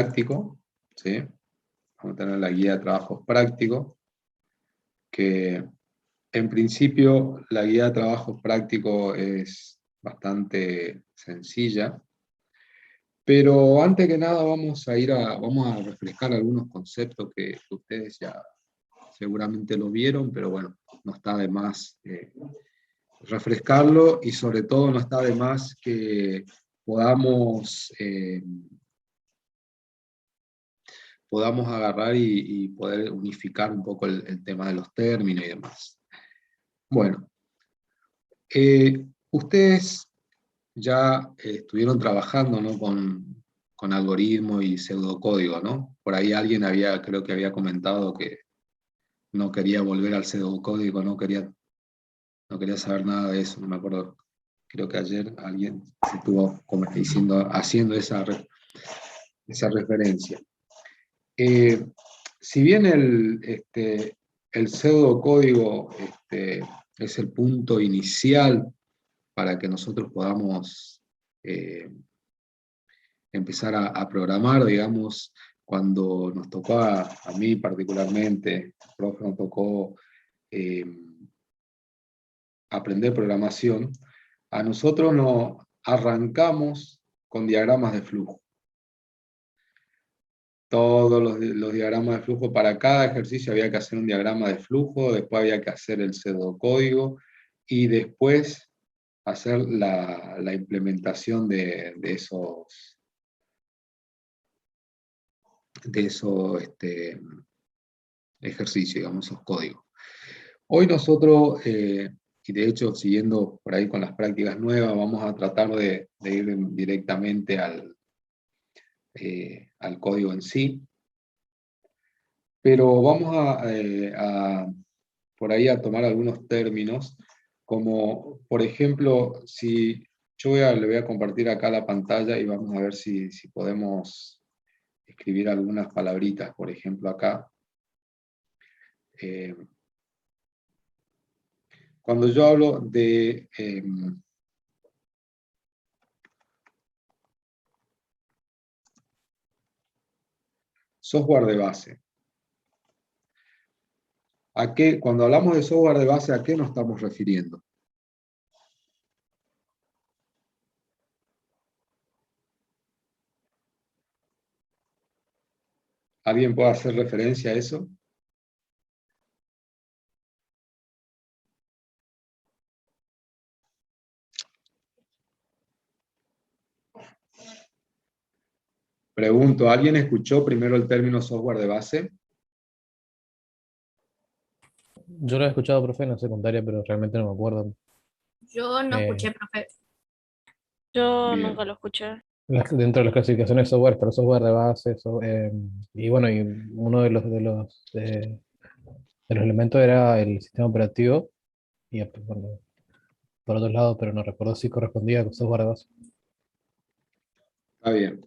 práctico, ¿sí? Vamos a tener la guía de trabajos prácticos, que en principio la guía de trabajos prácticos es bastante sencilla, pero antes que nada vamos a refrescar algunos conceptos que ustedes ya seguramente lo vieron, pero bueno, no está de más refrescarlo, y sobre todo no está de más que podamos agarrar y poder unificar un poco el tema de los términos y demás. Bueno, ustedes ya estuvieron trabajando, ¿no?, con algoritmos y pseudocódigo, ¿no? Por ahí alguien creo que había comentado que no quería volver al pseudocódigo, no quería saber nada de eso, no me acuerdo. Creo que ayer alguien se estuvo haciendo esa referencia. Si bien el pseudocódigo es el punto inicial para que nosotros podamos empezar a programar, digamos, cuando nos tocó a mí particularmente, profe, nos tocó aprender programación, a nosotros nos arrancamos con diagramas de flujo. Todos los diagramas de flujo, para cada ejercicio había que hacer un diagrama de flujo, después había que hacer el pseudocódigo, y después hacer la implementación de esos ejercicios, digamos, esos códigos. Hoy nosotros, y de hecho siguiendo por ahí con las prácticas nuevas, vamos a tratar de ir directamente al código en sí, pero vamos por ahí a tomar algunos términos, como por ejemplo, si yo le voy a compartir acá la pantalla y vamos a ver si podemos escribir algunas palabritas, por ejemplo acá. Cuando yo hablo de software de base, cuando hablamos de software de base, ¿a qué nos estamos refiriendo? ¿Alguien puede hacer referencia a eso? Pregunto, ¿alguien escuchó primero el término software de base? Yo lo he escuchado, profe, en la secundaria, pero realmente no me acuerdo. Yo no Eh, escuché, profe. Yo Bien. nunca lo escuché. Dentro de las clasificaciones de software, pero software de base, y bueno, y uno de los elementos era el sistema operativo, y bueno, por otro lado, pero no recuerdo si correspondía con software de base. Está bien.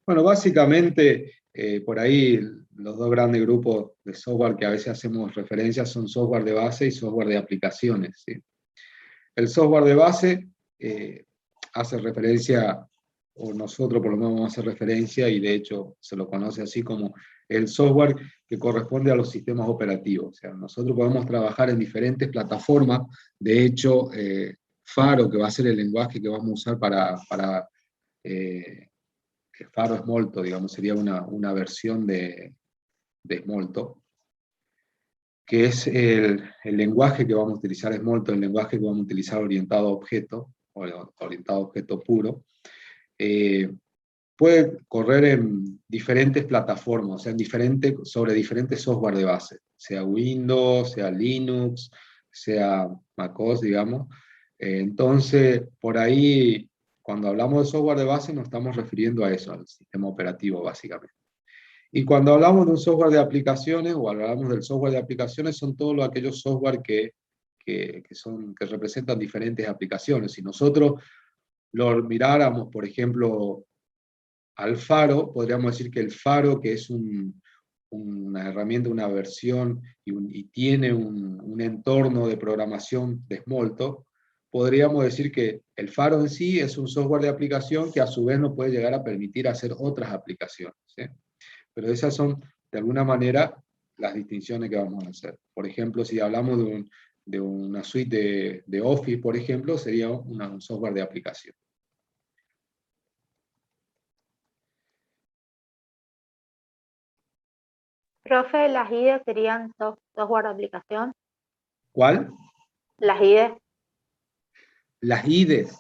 Bueno, básicamente, por ahí los dos grandes grupos de software que a veces hacemos referencia son software de base y software de aplicaciones, ¿sí? El software de base hace referencia, o nosotros por lo menos vamos a hacer referencia, y de hecho se lo conoce así como el software que corresponde a los sistemas operativos. O sea, nosotros podemos trabajar en diferentes plataformas. De hecho, Faro, que va a ser el lenguaje que vamos a usar para Faro Smolto, digamos, sería una versión de Smolto, que es el lenguaje que vamos a utilizar, Smolto, el lenguaje que vamos a utilizar orientado a objeto, o orientado a objeto puro. Puede correr en diferentes plataformas, o sea, sobre diferentes software de base, sea Windows, sea Linux, sea MacOS, digamos. Entonces, por ahí, cuando hablamos de software de base, nos estamos refiriendo a eso, al sistema operativo, básicamente. Y cuando hablamos de un software de aplicaciones, o hablamos del software de aplicaciones, son todos aquellos software que representan diferentes aplicaciones. Si nosotros lo miráramos, por ejemplo, al Faro, podríamos decir que el Faro, que es una herramienta, una versión, y tiene un entorno de programación de Smolto, podríamos decir que el Faro en sí es un software de aplicación que a su vez nos puede llegar a permitir hacer otras aplicaciones, ¿sí? Pero esas son, de alguna manera, las distinciones que vamos a hacer. Por ejemplo, si hablamos de una suite de Office, por ejemplo, sería un software de aplicación. Profe, las IDE serían software de aplicación. ¿Cuál? Las IDE. Las IDEs.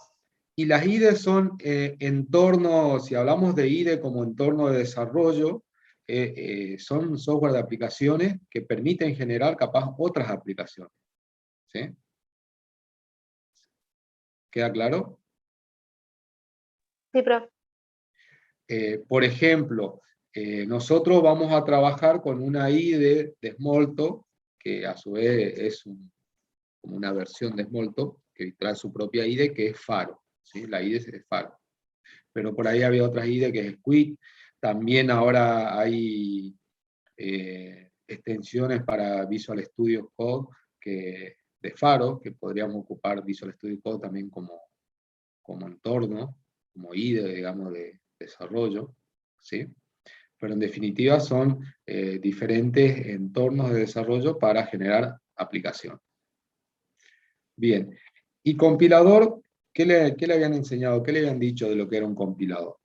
Y las IDEs son entornos, si hablamos de IDE como entorno de desarrollo, son software de aplicaciones que permiten generar capaz otras aplicaciones. ¿Sí? ¿Queda claro? Sí, profe. Por ejemplo, nosotros vamos a trabajar con una IDE de Smalltalk, que a su vez es como una versión de Smalltalk, que trae su propia IDE, que es Faro. ¿Sí? La IDE es Faro. Pero por ahí había otras IDE que es Squid. También ahora hay extensiones para Visual Studio Code de Faro, que podríamos ocupar Visual Studio Code también como entorno, como IDE, digamos, de desarrollo, ¿sí? Pero en definitiva son diferentes entornos de desarrollo para generar aplicación. Bien, y compilador, ¿qué le habían enseñado? ¿Qué le habían dicho de lo que era un compilador?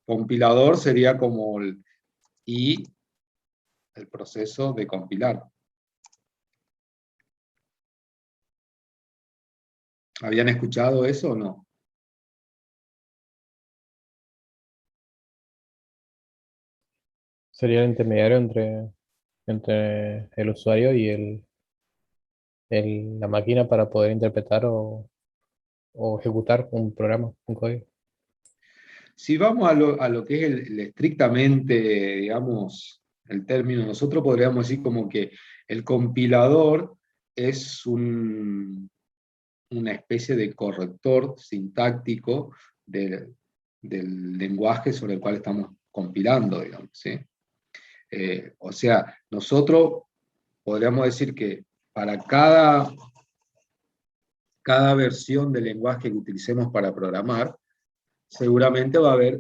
Compilador sería como el proceso de compilar. ¿Habían escuchado eso o no? Sería el intermediario entre el usuario y la máquina para poder interpretar o ejecutar un programa, un código. Si vamos a lo que es el estrictamente, digamos, el término, nosotros podríamos decir como que el compilador es una especie de corrector sintáctico del lenguaje sobre el cual estamos compilando, digamos, ¿sí? O sea, nosotros podríamos decir que para cada versión del lenguaje que utilicemos para programar, seguramente va a haber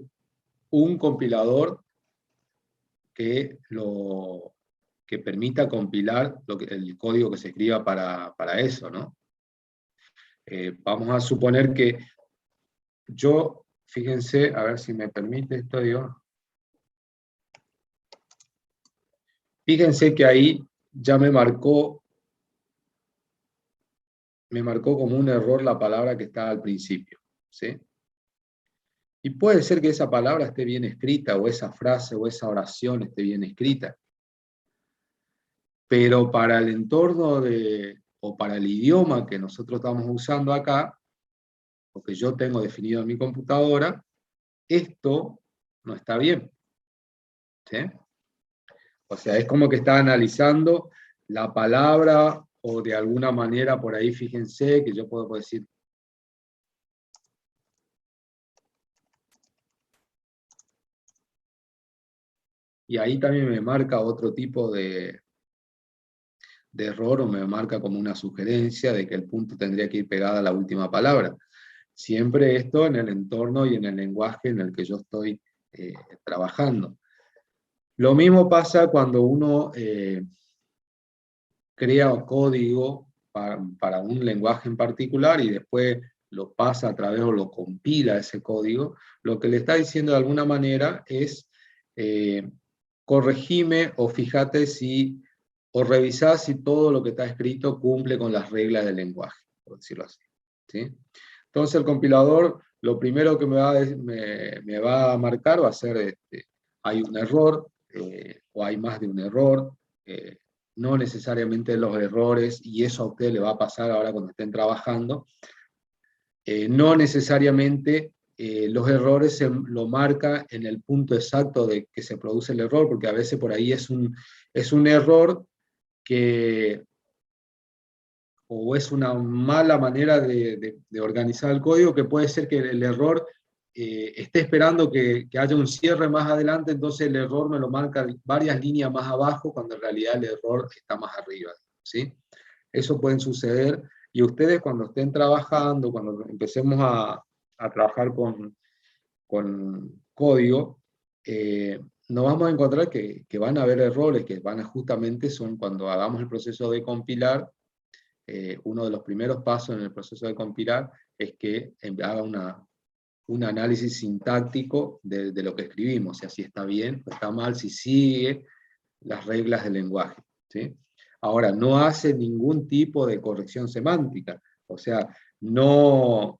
un compilador que permita compilar el código que se escriba para eso, ¿no? Vamos a suponer que yo, fíjense, a ver si me permite esto, digo. Fíjense que ahí ya me marcó como un error la palabra que estaba al principio, ¿sí? Y puede ser que esa palabra esté bien escrita, o esa frase, o esa oración esté bien escrita. Pero para el entorno o para el idioma que nosotros estamos usando acá, o que yo tengo definido en mi computadora, esto no está bien. ¿Sí? O sea, es como que está analizando la palabra, o de alguna manera por ahí, fíjense, que yo puedo decir, y ahí también me marca otro tipo de error, o me marca como una sugerencia de que el punto tendría que ir pegada a la última palabra. Siempre esto en el entorno y en el lenguaje en el que yo estoy trabajando. Lo mismo pasa cuando uno crea código para un lenguaje en particular y después lo pasa a través o lo compila ese código. Lo que le está diciendo de alguna manera es corregime, o fíjate si, o revisá si todo lo que está escrito cumple con las reglas del lenguaje, por decirlo así, ¿sí? Entonces el compilador, lo primero que me va a marcar va a ser, hay un error, o hay más de un error, no necesariamente los errores, y eso a usted le va a pasar ahora cuando estén trabajando, no necesariamente los errores lo marca en el punto exacto de que se produce el error, porque a veces por ahí es un error o es una mala manera de organizar el código, que puede ser que el error esté esperando que haya un cierre más adelante, entonces el error me lo marca varias líneas más abajo, cuando en realidad el error está más arriba, ¿sí? Eso puede suceder, y ustedes cuando estén trabajando, cuando empecemos a trabajar con código, nos vamos a encontrar que van a haber errores, que van a justamente son cuando hagamos el proceso de compilar. Uno de los primeros pasos en el proceso de compilar es que haga un análisis sintáctico de lo que escribimos, o sea, si está bien o está mal, si sigue las reglas del lenguaje, ¿sí? Ahora, no hace ningún tipo de corrección semántica, o sea, no...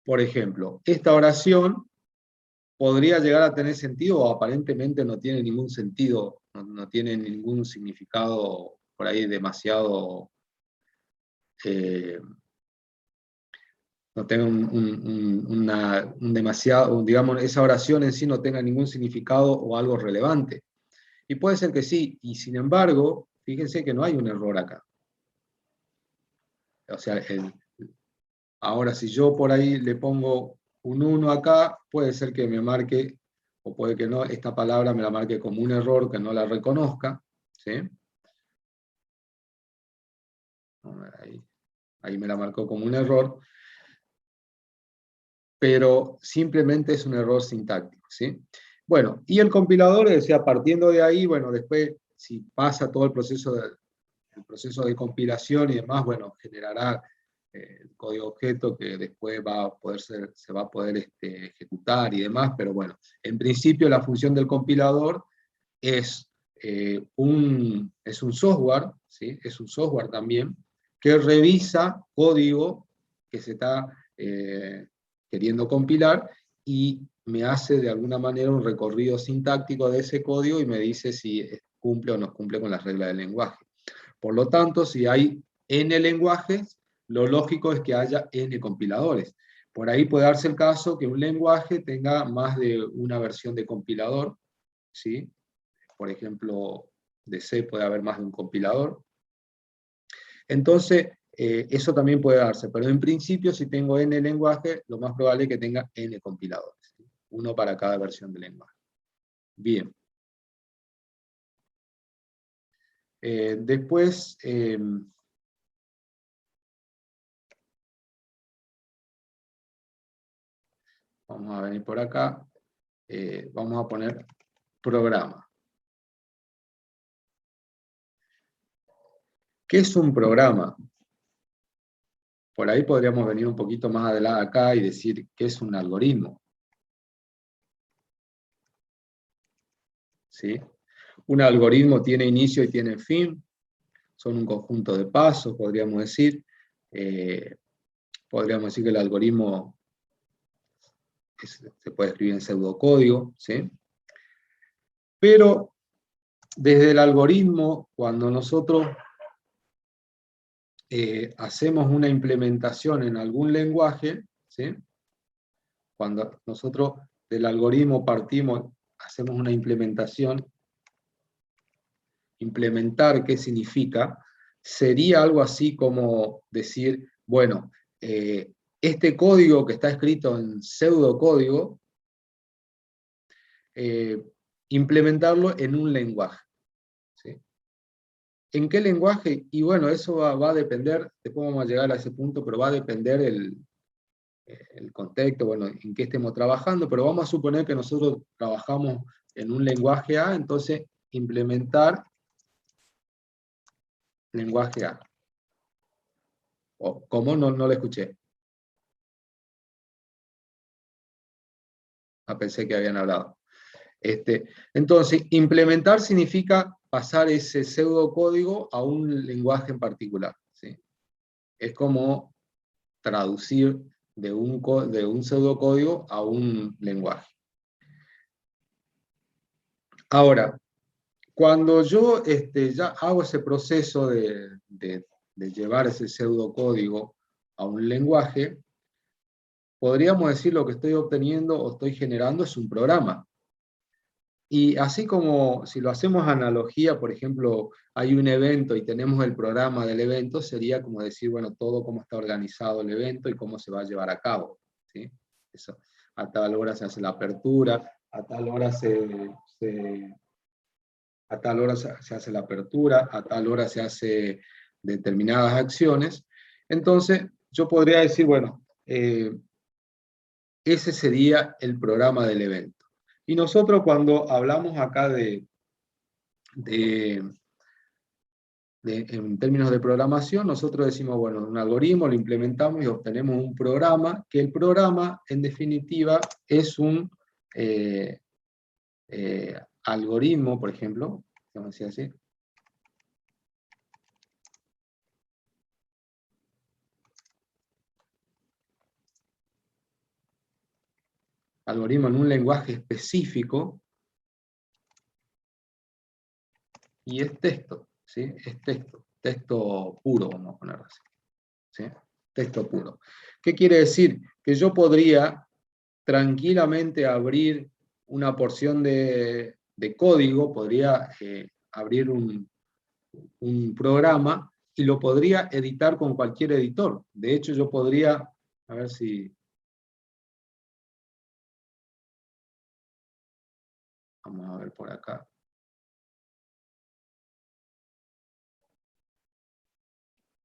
Por ejemplo, esta oración podría llegar a tener sentido, o aparentemente no tiene ningún sentido, no tiene ningún significado por ahí demasiado, no tenga un demasiado, digamos, esa oración en sí no tenga ningún significado o algo relevante. Y puede ser que sí, y sin embargo, fíjense que no hay un error acá. O sea, ahora si yo por ahí le pongo un 1 acá, puede ser que me marque, o puede que no, esta palabra me la marque como un error, que no la reconozca, ¿sí? Ahí me la marcó como un error, pero simplemente es un error sintáctico, ¿sí? Bueno, y el compilador, o sea, partiendo de ahí, bueno, después, si pasa todo el proceso de compilación y demás, bueno, generará el código objeto que después se va a poder ejecutar y demás, pero bueno, en principio la función del compilador es, es un software, ¿sí? Es un software también, que revisa código que se está queriendo compilar, y me hace de alguna manera un recorrido sintáctico de ese código y me dice si cumple o no cumple con las reglas del lenguaje. Por lo tanto, si hay n lenguajes, lo lógico es que haya n compiladores. Por ahí puede darse el caso que un lenguaje tenga más de una versión de compilador, ¿sí? Por ejemplo, de C puede haber más de un compilador. Entonces, eso también puede darse, pero en principio, si tengo n lenguajes, lo más probable es que tenga n compiladores, ¿sí? Uno para cada versión del lenguaje. Bien. Después, vamos a venir por acá, vamos a poner programa. ¿Qué es un programa? Por ahí podríamos venir un poquito más adelante acá y decir qué es un algoritmo, ¿sí? Un algoritmo tiene inicio y tiene fin, son un conjunto de pasos, podríamos decir. Podríamos decir que el algoritmo se puede escribir en pseudocódigo, ¿sí? Pero desde el algoritmo, cuando nosotros hacemos una implementación en algún lenguaje, ¿sí? Cuando nosotros del algoritmo partimos, hacemos una implementación. Implementar, ¿qué significa? Sería algo así como decir, bueno, este código que está escrito en pseudocódigo, implementarlo en un lenguaje, ¿sí? ¿En qué lenguaje? Y bueno, eso va a depender, después vamos a llegar a ese punto, pero va a depender el contexto, bueno, en qué estemos trabajando, pero vamos a suponer que nosotros trabajamos en un lenguaje A, entonces implementar lenguaje A. ¿Cómo? No lo escuché. Pensé que habían hablado. Entonces, implementar significa pasar ese pseudocódigo a un lenguaje en particular, ¿sí? Es como traducir de un pseudocódigo a un lenguaje. Ahora, cuando yo ya hago ese proceso de llevar ese pseudocódigo a un lenguaje, podríamos decir lo que estoy obteniendo o estoy generando es un programa. Y así como si lo hacemos analogía, por ejemplo, hay un evento y tenemos el programa del evento, sería como decir, bueno, todo cómo está organizado el evento y cómo se va a llevar a cabo, ¿sí? Eso. A tal hora se hace la apertura, a tal hora a tal hora se hace la apertura, a tal hora se hace determinadas acciones. Entonces, yo podría decir, bueno, ese sería el programa del evento. Y nosotros cuando hablamos acá en términos de programación, nosotros decimos, bueno, un algoritmo lo implementamos y obtenemos un programa, que el programa, en definitiva, es un algoritmo, por ejemplo, vamos a decir así. Algoritmo en un lenguaje específico, y es texto, ¿sí? Es texto puro, vamos a ponerlo así, ¿sí? Texto puro. ¿Qué quiere decir? Que yo podría tranquilamente abrir una porción de código, podría abrir un programa y lo podría editar con cualquier editor. De hecho, yo podría, a ver si... Vamos a ver por acá.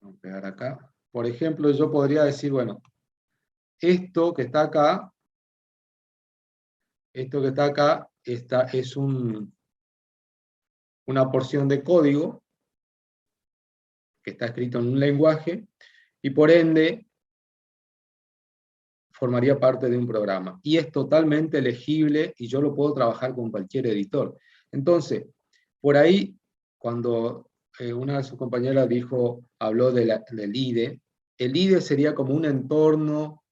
Vamos a pegar acá. Por ejemplo, yo podría decir, bueno, esto que está acá, esta es una porción de código que está escrito en un lenguaje y por ende formaría parte de un programa. Y es totalmente legible y yo lo puedo trabajar con cualquier editor. Entonces, por ahí, cuando una de sus compañeras habló del IDE, el IDE sería como un entorno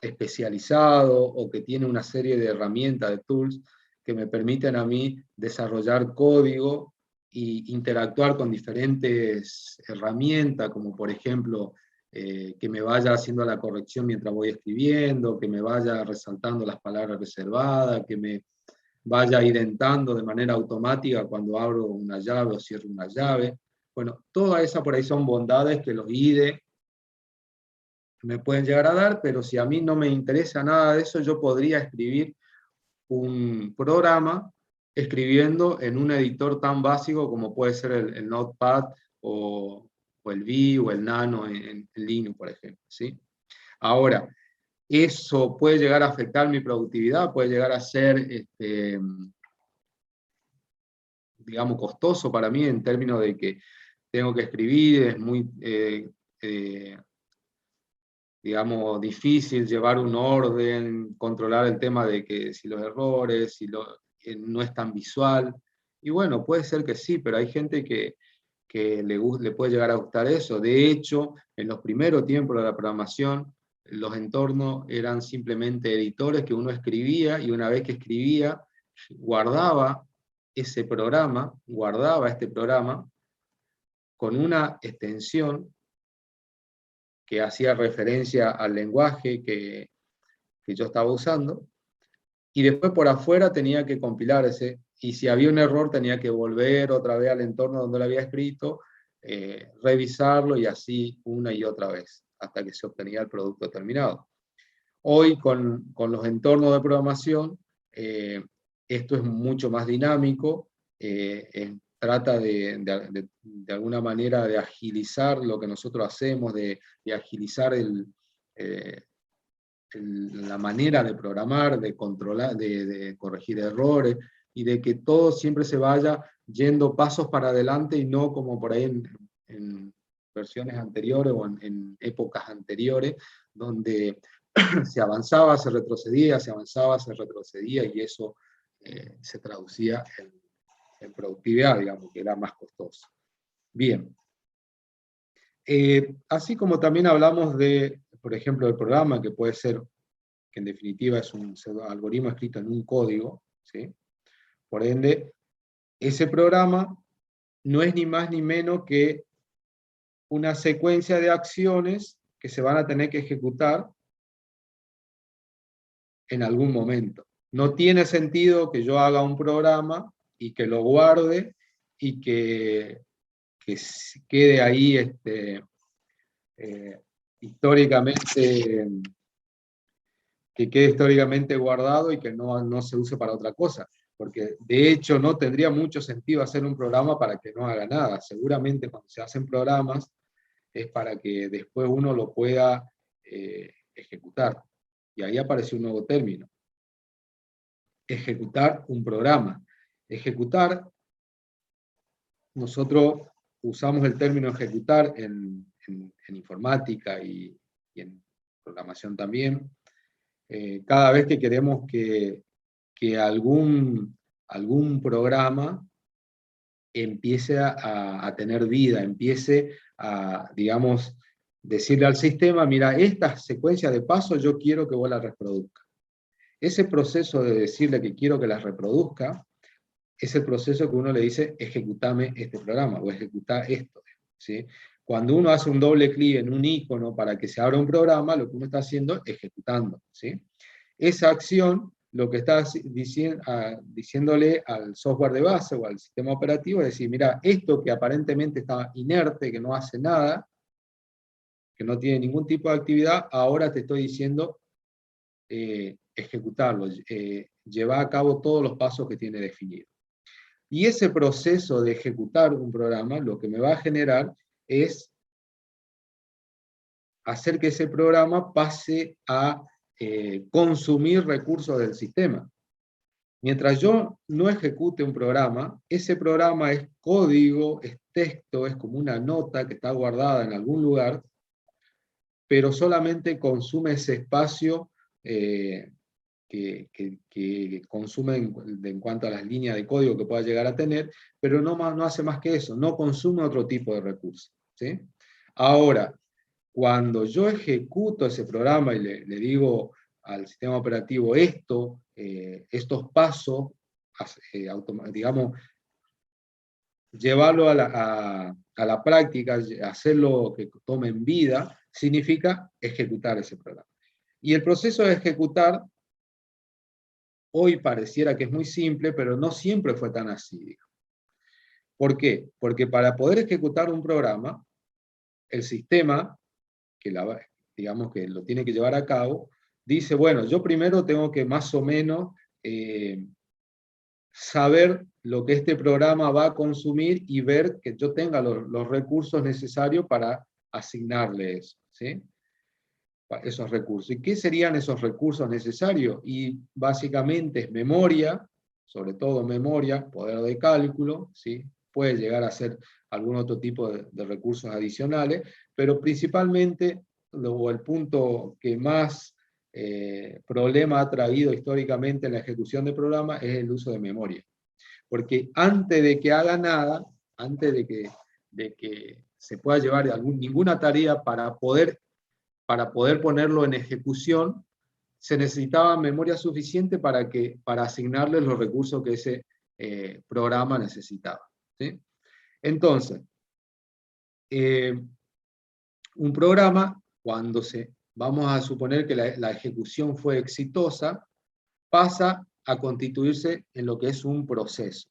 especializado o que tiene una serie de herramientas, de tools, que me permiten a mí desarrollar código e interactuar con diferentes herramientas, como por ejemplo, que me vaya haciendo la corrección mientras voy escribiendo, que me vaya resaltando las palabras reservadas, que me vaya identando de manera automática cuando abro una llave o cierro una llave. Bueno, todas esas por ahí son bondades que los IDE me pueden llegar a dar, pero si a mí no me interesa nada de eso, yo podría escribir un programa escribiendo en un editor tan básico como puede ser el Notepad o el V o el Nano en Linux, por ejemplo, ¿sí? Ahora, eso puede llegar a afectar mi productividad, puede llegar a ser, digamos, costoso para mí en términos de que tengo que escribir, es muy... digamos, difícil llevar un orden, controlar el tema de que si los errores, si no es tan visual. Y bueno, puede ser que sí, pero hay gente que le puede llegar a gustar eso. De hecho, en los primeros tiempos de la programación, los entornos eran simplemente editores que uno escribía y una vez que escribía, guardaba ese programa, guardaba este programa con una extensión que hacía referencia al lenguaje que yo estaba usando, y después por afuera tenía que compilar ese, y si había un error tenía que volver otra vez al entorno donde lo había escrito, revisarlo y así una y otra vez, hasta que se obtenía el producto terminado. Hoy con los entornos de programación, esto es mucho más dinámico, trata de alguna manera de agilizar lo que nosotros hacemos, de agilizar la manera de programar, de controlar, de corregir errores, y de que todo siempre se vaya yendo pasos para adelante y no como por ahí en versiones anteriores o en épocas anteriores, donde se avanzaba, se retrocedía, se avanzaba, se retrocedía, y eso se traducía en productividad, digamos, que era más costoso. Bien. Así como también hablamos de, por ejemplo, del programa, que puede ser, que en definitiva es un algoritmo escrito en un código, ¿sí? Por ende, ese programa no es ni más ni menos que una secuencia de acciones que se van a tener que ejecutar en algún momento. no tiene sentido que yo haga un programa y que lo guarde y que quede ahí históricamente, que quede históricamente guardado y que no se use para otra cosa. Porque de hecho no tendría mucho sentido hacer un programa para que no haga nada. Seguramente cuando se hacen programas es para que después uno lo pueda ejecutar. Y ahí aparece un nuevo término. Ejecutar un programa. Ejecutar, nosotros usamos el término ejecutar en informática y en programación también. Cada vez que queremos que algún programa empiece a tener vida, empiece a, digamos, decirle al sistema, mira, esta secuencia de pasos yo quiero que vos la reproduzca. Ese proceso de decirle que quiero que la reproduzca, es el proceso que uno le dice, ejecutame este programa, o ejecuta esto, ¿sí? Cuando uno hace un doble clic en un icono para que se abra un programa, lo que uno está haciendo es ejecutando, ¿sí? Esa acción, lo que está diciéndole al software de base o al sistema operativo, es decir, mira, esto que aparentemente está inerte, que no hace nada, que no tiene ningún tipo de actividad, ahora te estoy diciendo ejecutarlo, llevar a cabo todos los pasos que tiene definido. Y ese proceso de ejecutar un programa, lo que me va a generar es hacer que ese programa pase a consumir recursos del sistema. Mientras yo no ejecute un programa, ese programa es código, es texto, es como una nota que está guardada en algún lugar, pero solamente consume ese espacio que consume en cuanto a las líneas de código que pueda llegar a tener, pero no hace más que eso, no consume otro tipo de recursos, ¿sí? Ahora, cuando yo ejecuto ese programa y le digo al sistema operativo estos pasos, digamos, llevarlo a la práctica, hacerlo que tomen vida, significa ejecutar ese programa. Y el proceso de ejecutar hoy pareciera que es muy simple, pero no siempre fue tan así, digamos. ¿Por qué? Porque para poder ejecutar un programa, el sistema, digamos que lo tiene que llevar a cabo, dice, bueno, yo primero tengo que más o menos saber lo que este programa va a consumir y ver que yo tenga los recursos necesarios para asignarle eso, ¿sí? Esos recursos. ¿Y qué serían esos recursos necesarios? Y básicamente es memoria, sobre todo memoria, poder de cálculo, ¿sí? Puede llegar a ser algún otro tipo de recursos adicionales, pero principalmente el punto que más problema ha traído históricamente en la ejecución de programas es el uso de memoria. Porque antes de que haga nada, antes de que se pueda llevar ninguna tarea para poder ponerlo en ejecución, se necesitaba memoria suficiente para asignarle los recursos que ese programa necesitaba, ¿sí? Entonces, un programa, cuando vamos a suponer que la ejecución fue exitosa, pasa a constituirse en lo que es un proceso.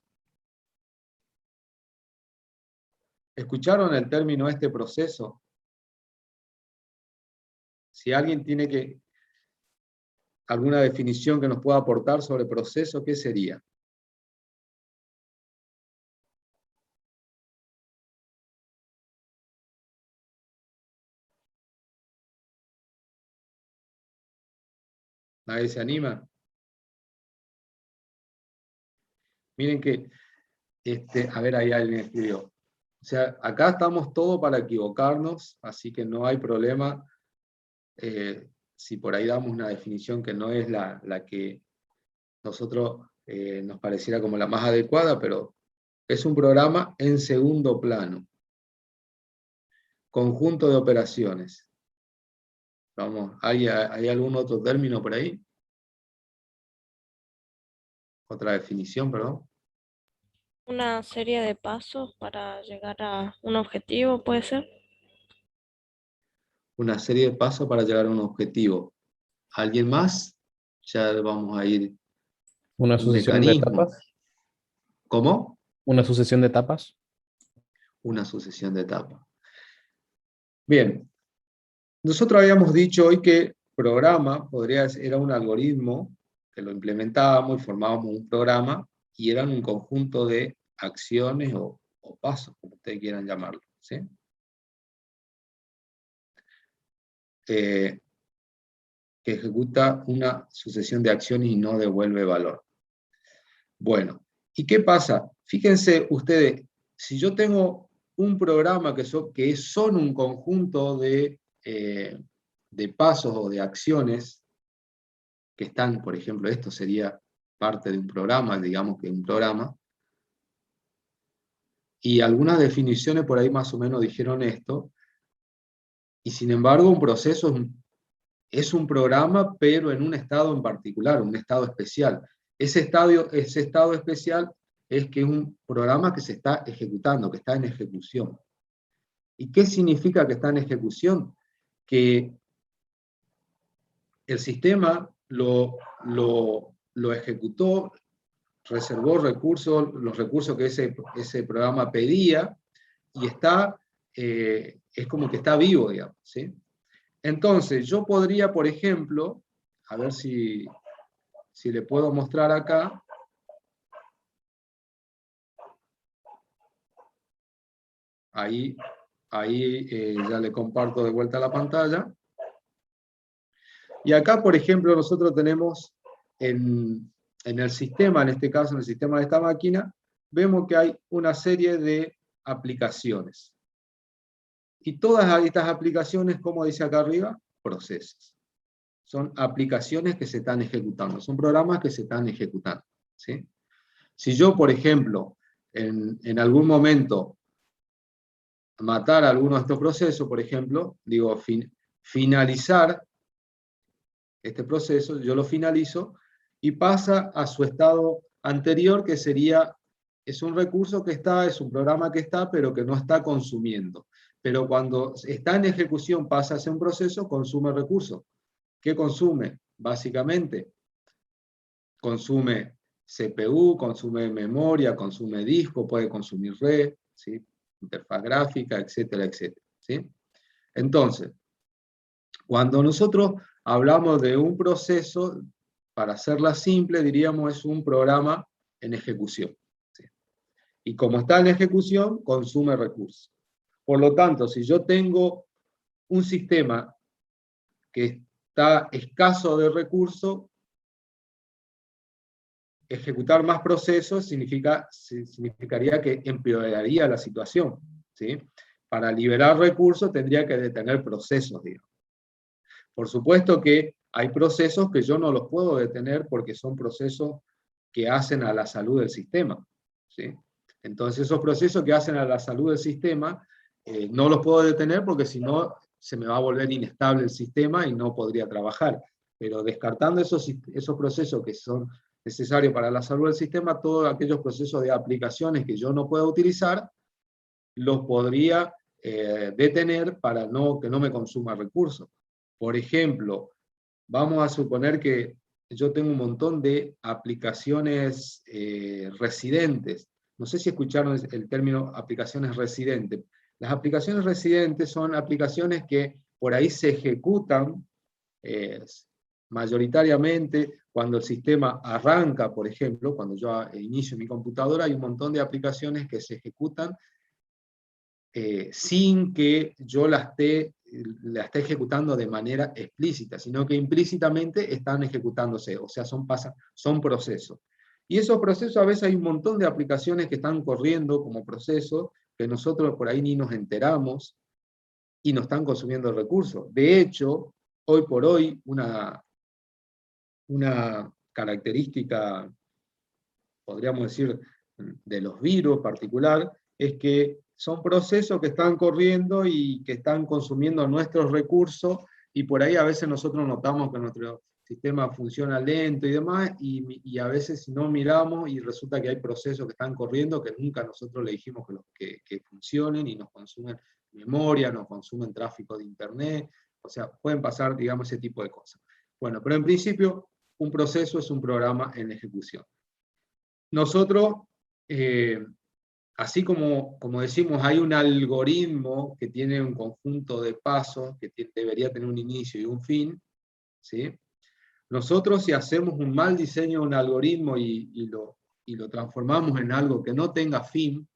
¿Escucharon el término este proceso? Si alguien tiene alguna definición que nos pueda aportar sobre proceso, ¿qué sería? ¿Nadie se anima? Miren que, a ver, ahí alguien escribió. O sea, acá estamos todos para equivocarnos, así que no hay problema si por ahí damos una definición que no es la que nosotros nos pareciera como la más adecuada, pero es un programa en segundo plano. Conjunto de operaciones. Vamos, ¿hay algún otro término por ahí? Otra definición, perdón. Una serie de pasos para llegar a un objetivo, ¿puede ser? Una serie de pasos para llegar a un objetivo. ¿Alguien más? Ya vamos a ir Una un sucesión de mecanismo. etapas. ¿Cómo? Una sucesión de etapas. Una sucesión de etapas. Bien, nosotros habíamos dicho hoy que programa era un algoritmo que lo implementábamos y formábamos un programa y eran un conjunto de acciones o pasos, como ustedes quieran llamarlo, ¿sí? Que ejecuta una sucesión de acciones y no devuelve valor. Bueno, ¿y qué pasa? Fíjense ustedes, si yo tengo un programa que son un conjunto de pasos o de acciones que están, por ejemplo, esto sería parte de un programa, digamos que un programa, y algunas definiciones por ahí más o menos dijeron esto, y sin embargo un proceso es un programa, pero en un estado en particular, un estado especial. Ese estado especial es que es un programa que se está ejecutando, que está en ejecución. ¿Y qué significa que está en ejecución? Que el sistema lo ejecutó, reservó recursos, los recursos que ese programa pedía, y es como que está vivo, digamos, ¿sí? Entonces, yo podría, por ejemplo, a ver si le puedo mostrar acá. Ahí ya le comparto de vuelta la pantalla. Y acá, por ejemplo, nosotros tenemos en el sistema, en este caso, en el sistema de esta máquina, vemos que hay una serie de aplicaciones. Y todas estas aplicaciones, como dice acá arriba, procesos. Son aplicaciones que se están ejecutando, son programas que se están ejecutando, ¿sí? Si yo, por ejemplo, en algún momento matar alguno de estos procesos, por ejemplo, digo finalizar este proceso, yo lo finalizo y pasa a su estado anterior, que es un recurso que está, es un programa que está, pero que no está consumiendo. Pero cuando está en ejecución, pasa a ser un proceso, consume recursos. ¿Qué consume? Básicamente, consume CPU, consume memoria, consume disco, puede consumir red, ¿sí? Interfaz gráfica, etcétera, etcétera, ¿sí? Entonces, cuando nosotros hablamos de un proceso, para hacerla simple, diríamos es un programa en ejecución, ¿sí? Y como está en ejecución, consume recursos. Por lo tanto, si yo tengo un sistema que está escaso de recursos, ejecutar más procesos significaría que empeoraría la situación, ¿sí? Para liberar recursos tendría que detener procesos, digamos. Por supuesto que hay procesos que yo no los puedo detener porque son procesos que hacen a la salud del sistema, ¿sí? Entonces esos procesos que hacen a la salud del sistema no los puedo detener porque si no se me va a volver inestable el sistema y no podría trabajar. Pero descartando esos procesos que son necesarios para la salud del sistema, todos aquellos procesos de aplicaciones que yo no pueda utilizar, los podría detener para que no me consuma recursos. Por ejemplo, vamos a suponer que yo tengo un montón de aplicaciones residentes. No sé si escucharon el término aplicaciones residentes. Las aplicaciones residentes son aplicaciones que por ahí se ejecutan mayoritariamente cuando el sistema arranca, por ejemplo, cuando yo inicio mi computadora, hay un montón de aplicaciones que se ejecutan sin que yo la esté ejecutando de manera explícita, sino que implícitamente están ejecutándose, o sea, son procesos. Y esos procesos, a veces hay un montón de aplicaciones que están corriendo como procesos, que nosotros por ahí ni nos enteramos, y nos están consumiendo recursos. De hecho, hoy por hoy, una característica, podríamos decir, de los virus en particular, es que son procesos que están corriendo y que están consumiendo nuestros recursos, y por ahí a veces nosotros notamos que nuestro sistema funciona lento y demás, y a veces si no miramos y resulta que hay procesos que están corriendo que nunca nosotros le dijimos que funcionen y nos consumen memoria, nos consumen tráfico de internet, o sea, pueden pasar, digamos, ese tipo de cosas. Bueno, pero en principio un proceso es un programa en ejecución. Nosotros, así como decimos, hay un algoritmo que tiene un conjunto de pasos, que debería tener un inicio y un fin, ¿sí? Nosotros, si hacemos un mal diseño de un algoritmo y lo transformamos en algo que no tenga fin,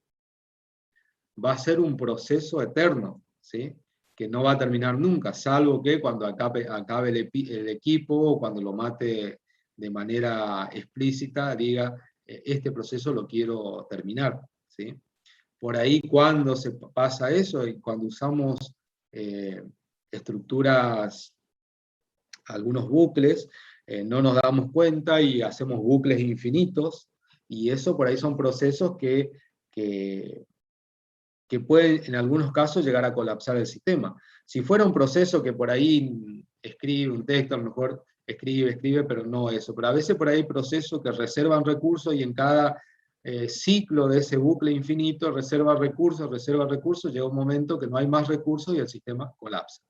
va a ser un proceso eterno, ¿sí? Que no va a terminar nunca, salvo que cuando acabe el equipo, o cuando lo mate de manera explícita, diga, este proceso lo quiero terminar, ¿sí? Por ahí, cuando se pasa eso, y cuando usamos estructuras, algunos bucles, no nos damos cuenta y hacemos bucles infinitos, y eso por ahí son procesos que pueden en algunos casos llegar a colapsar el sistema. Si fuera un proceso que por ahí escribe un texto, a lo mejor escribe, pero no eso. Pero a veces por ahí hay procesos que reservan recursos y en cada ciclo de ese bucle infinito reserva recursos, llega un momento que no hay más recursos y el sistema colapsa.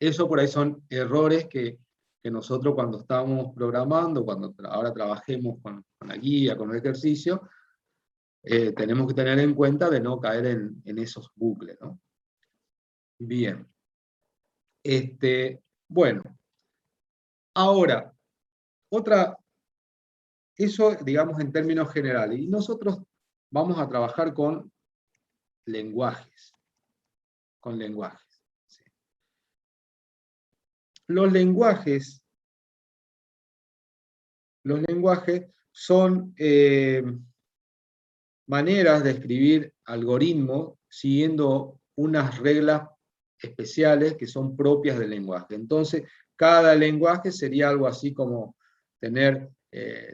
Eso por ahí son errores que nosotros cuando estamos programando, cuando ahora trabajemos con la guía, con el ejercicio, tenemos que tener en cuenta de no caer en esos bucles, ¿no? Bien. Bueno. Ahora, eso digamos en términos generales. Y nosotros vamos a trabajar con lenguajes. ¿Sí? Los lenguajes son maneras de escribir algoritmos siguiendo unas reglas especiales que son propias del lenguaje. Entonces, cada lenguaje sería algo así como tener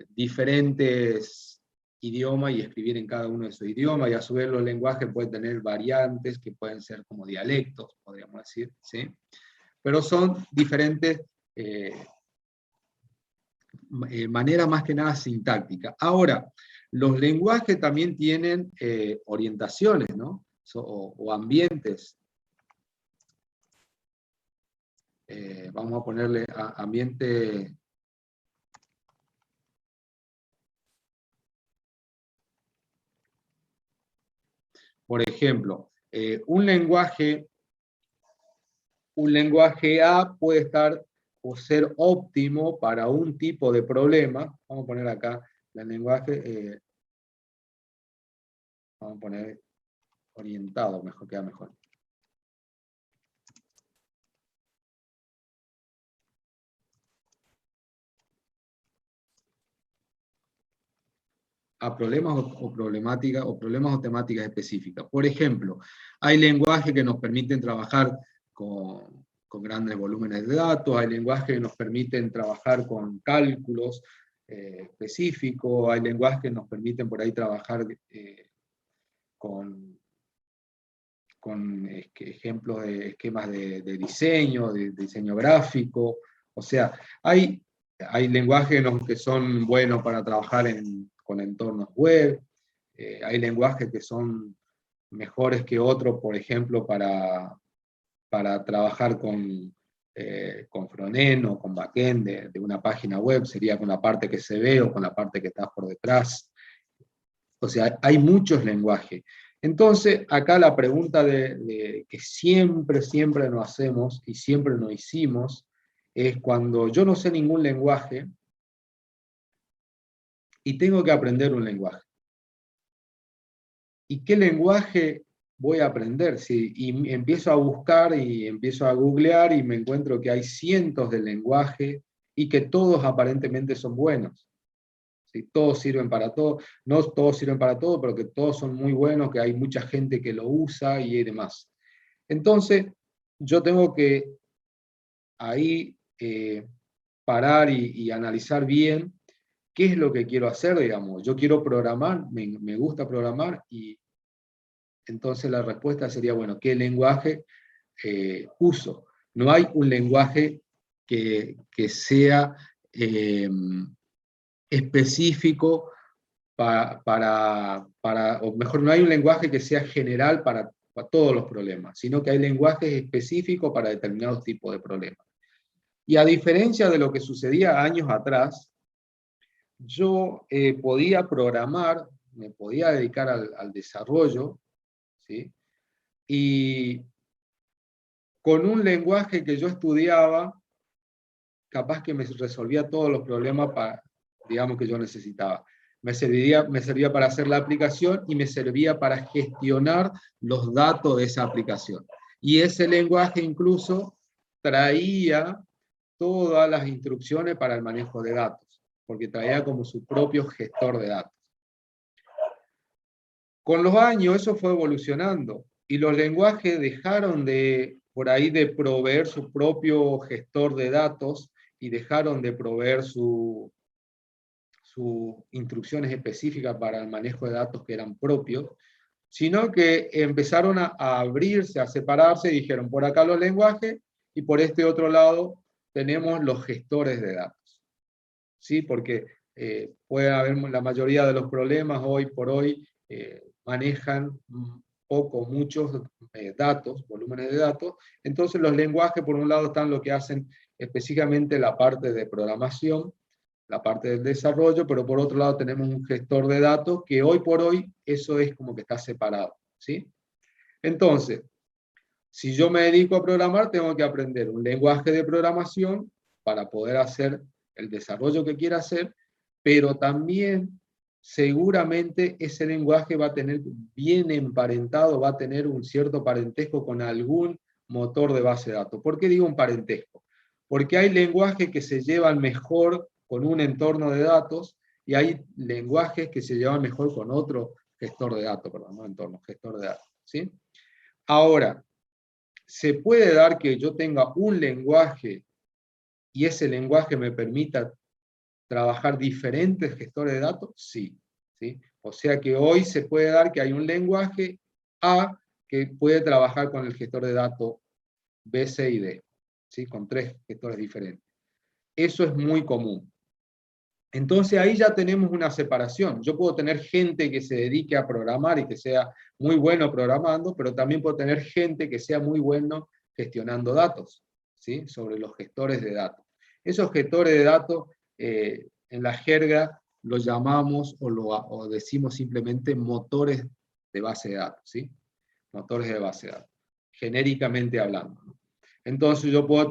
diferentes idiomas y escribir en cada uno de esos idiomas, y a su vez los lenguajes pueden tener variantes que pueden ser como dialectos, podríamos decir, ¿sí? Pero son diferentes maneras más que nada sintácticas. Ahora, los lenguajes también tienen orientaciones, ¿no? O ambientes. Vamos a ponerle ambiente. Por ejemplo, un lenguaje A puede estar o ser óptimo para un tipo de problema. Vamos a poner acá el lenguaje, vamos a poner orientado, queda mejor. A problemas o problemáticas o problemas o temáticas específicas. Por ejemplo, hay lenguajes que nos permiten trabajar con grandes volúmenes de datos, hay lenguajes que nos permiten trabajar con cálculos específicos, hay lenguajes que nos permiten por ahí trabajar con ejemplos de esquemas de diseño gráfico. O sea, hay lenguajes que son buenos para trabajar con entornos web, hay lenguajes que son mejores que otros, por ejemplo, para trabajar con frontend o con backend de una página web, sería con la parte que se ve o con la parte que está por detrás. O sea, hay muchos lenguajes. Entonces, acá la pregunta que siempre nos hacemos y siempre nos hicimos es: cuando yo no sé ningún lenguaje y tengo que aprender un lenguaje, ¿y qué lenguaje voy a aprender? Y empiezo a buscar y empiezo a googlear y me encuentro que hay cientos de lenguajes y que todos aparentemente son buenos. ¿Sí? Todos sirven para todo, no todos sirven para todo, pero que todos son muy buenos, que hay mucha gente que lo usa y demás. Entonces, yo tengo que ahí parar y analizar bien qué es lo que quiero hacer, digamos. Yo quiero programar, me gusta programar, y entonces la respuesta sería, bueno, ¿qué lenguaje uso? No hay un lenguaje que sea específico o mejor, no hay un lenguaje que sea general para todos los problemas, sino que hay lenguajes específicos para determinados tipos de problemas. Y a diferencia de lo que sucedía años atrás, yo podía programar, me podía dedicar al desarrollo, ¿sí? Y con un lenguaje que yo estudiaba, capaz que me resolvía todos los problemas digamos, que yo necesitaba. Me servía para hacer la aplicación y me servía para gestionar los datos de esa aplicación. Y ese lenguaje incluso traía todas las instrucciones para el manejo de datos, porque traía como su propio gestor de datos. Con los años eso fue evolucionando y los lenguajes dejaron por ahí de proveer su propio gestor de datos y dejaron de proveer sus instrucciones específicas para el manejo de datos que eran propios, sino que empezaron a abrirse, a separarse y dijeron, por acá los lenguajes y por este otro lado tenemos los gestores de datos. ¿Sí? Porque puede haber la mayoría de los problemas hoy por hoy manejan muchos datos, volúmenes de datos. Entonces los lenguajes por un lado están lo que hacen específicamente la parte de programación, la parte del desarrollo, pero por otro lado tenemos un gestor de datos que hoy por hoy eso es como que está separado, ¿sí? Entonces, si yo me dedico a programar, tengo que aprender un lenguaje de programación para poder hacer el desarrollo que quiera hacer, pero también seguramente ese lenguaje va a tener bien emparentado, va a tener un cierto parentesco con algún motor de base de datos. ¿Por qué digo un parentesco? Porque hay lenguajes que se llevan mejor con un entorno de datos y hay lenguajes que se llevan mejor con otro gestor de datos, perdón, no entorno, gestor de datos, ¿sí? Ahora, ¿se puede dar que yo tenga un lenguaje y ese lenguaje me permita trabajar diferentes gestores de datos? Sí, ¿sí? O sea que hoy se puede dar que hay un lenguaje A que puede trabajar con el gestor de datos B, C y D, ¿sí? Con 3 gestores diferentes. Eso es muy común. Entonces ahí ya tenemos una separación. Yo puedo tener gente que se dedique a programar y que sea muy bueno programando, pero también puedo tener gente que sea muy bueno gestionando datos, ¿sí? Sobre los gestores de datos. Esos gestores de datos, en la jerga, los llamamos o decimos simplemente motores de base de datos, ¿sí? Motores de base de datos, genéricamente hablando, ¿no? Entonces yo puedo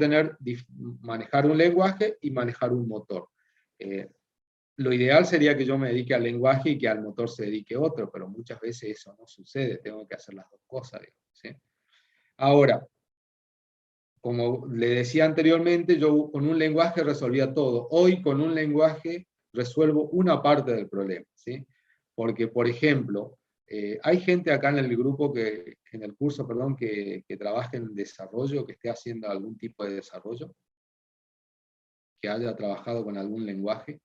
manejar un lenguaje y manejar un motor. Lo ideal sería que yo me dedique al lenguaje y que al motor se dedique otro, pero muchas veces eso no sucede, tengo que hacer las dos cosas, digamos, ¿sí? Ahora, como le decía anteriormente, yo con un lenguaje resolvía todo. Hoy con un lenguaje resuelvo una parte del problema, ¿sí? Porque, por ejemplo, hay gente acá en el grupo, en el curso, perdón, que trabaja en desarrollo, que esté haciendo algún tipo de desarrollo, que haya trabajado con algún lenguaje.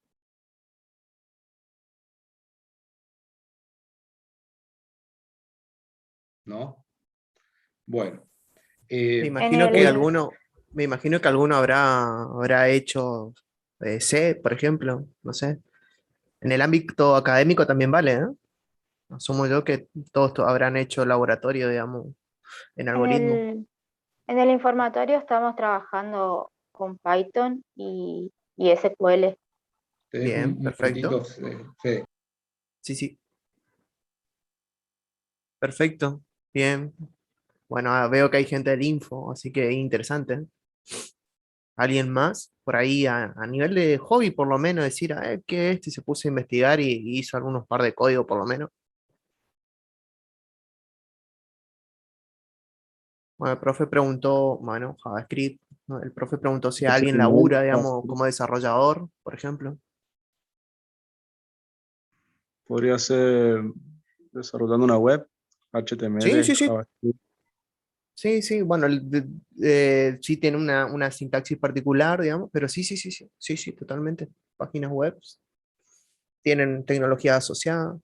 ¿No? Bueno. Me imagino que alguno habrá hecho C, por ejemplo, no sé. En el ámbito académico también vale, ¿eh? Asumo yo que todos habrán hecho laboratorio, digamos, en En algoritmo. en el informatorio estamos trabajando con Python y SQL. Te dejo Bien, un minutito, perfecto. Fede. Sí, sí, perfecto. Bien. Bueno, veo que hay gente del info, así que interesante, ¿eh? ¿Alguien más? Por ahí a nivel de hobby, por lo menos, decir, ¿qué es esto? Y se puso a investigar y hizo algunos par de código, por lo menos. Bueno, el profe preguntó, bueno, JavaScript, ¿no? El profe preguntó si alguien HTML, labura, digamos, JavaScript. como desarrollador, por ejemplo. Podría ser desarrollando una web, Sí, HTML, sí, sí. JavaScript. Sí, sí, bueno, sí tiene una sintaxis particular, digamos, pero sí, sí, sí, sí, sí, sí, totalmente. Páginas web tienen tecnología asociada,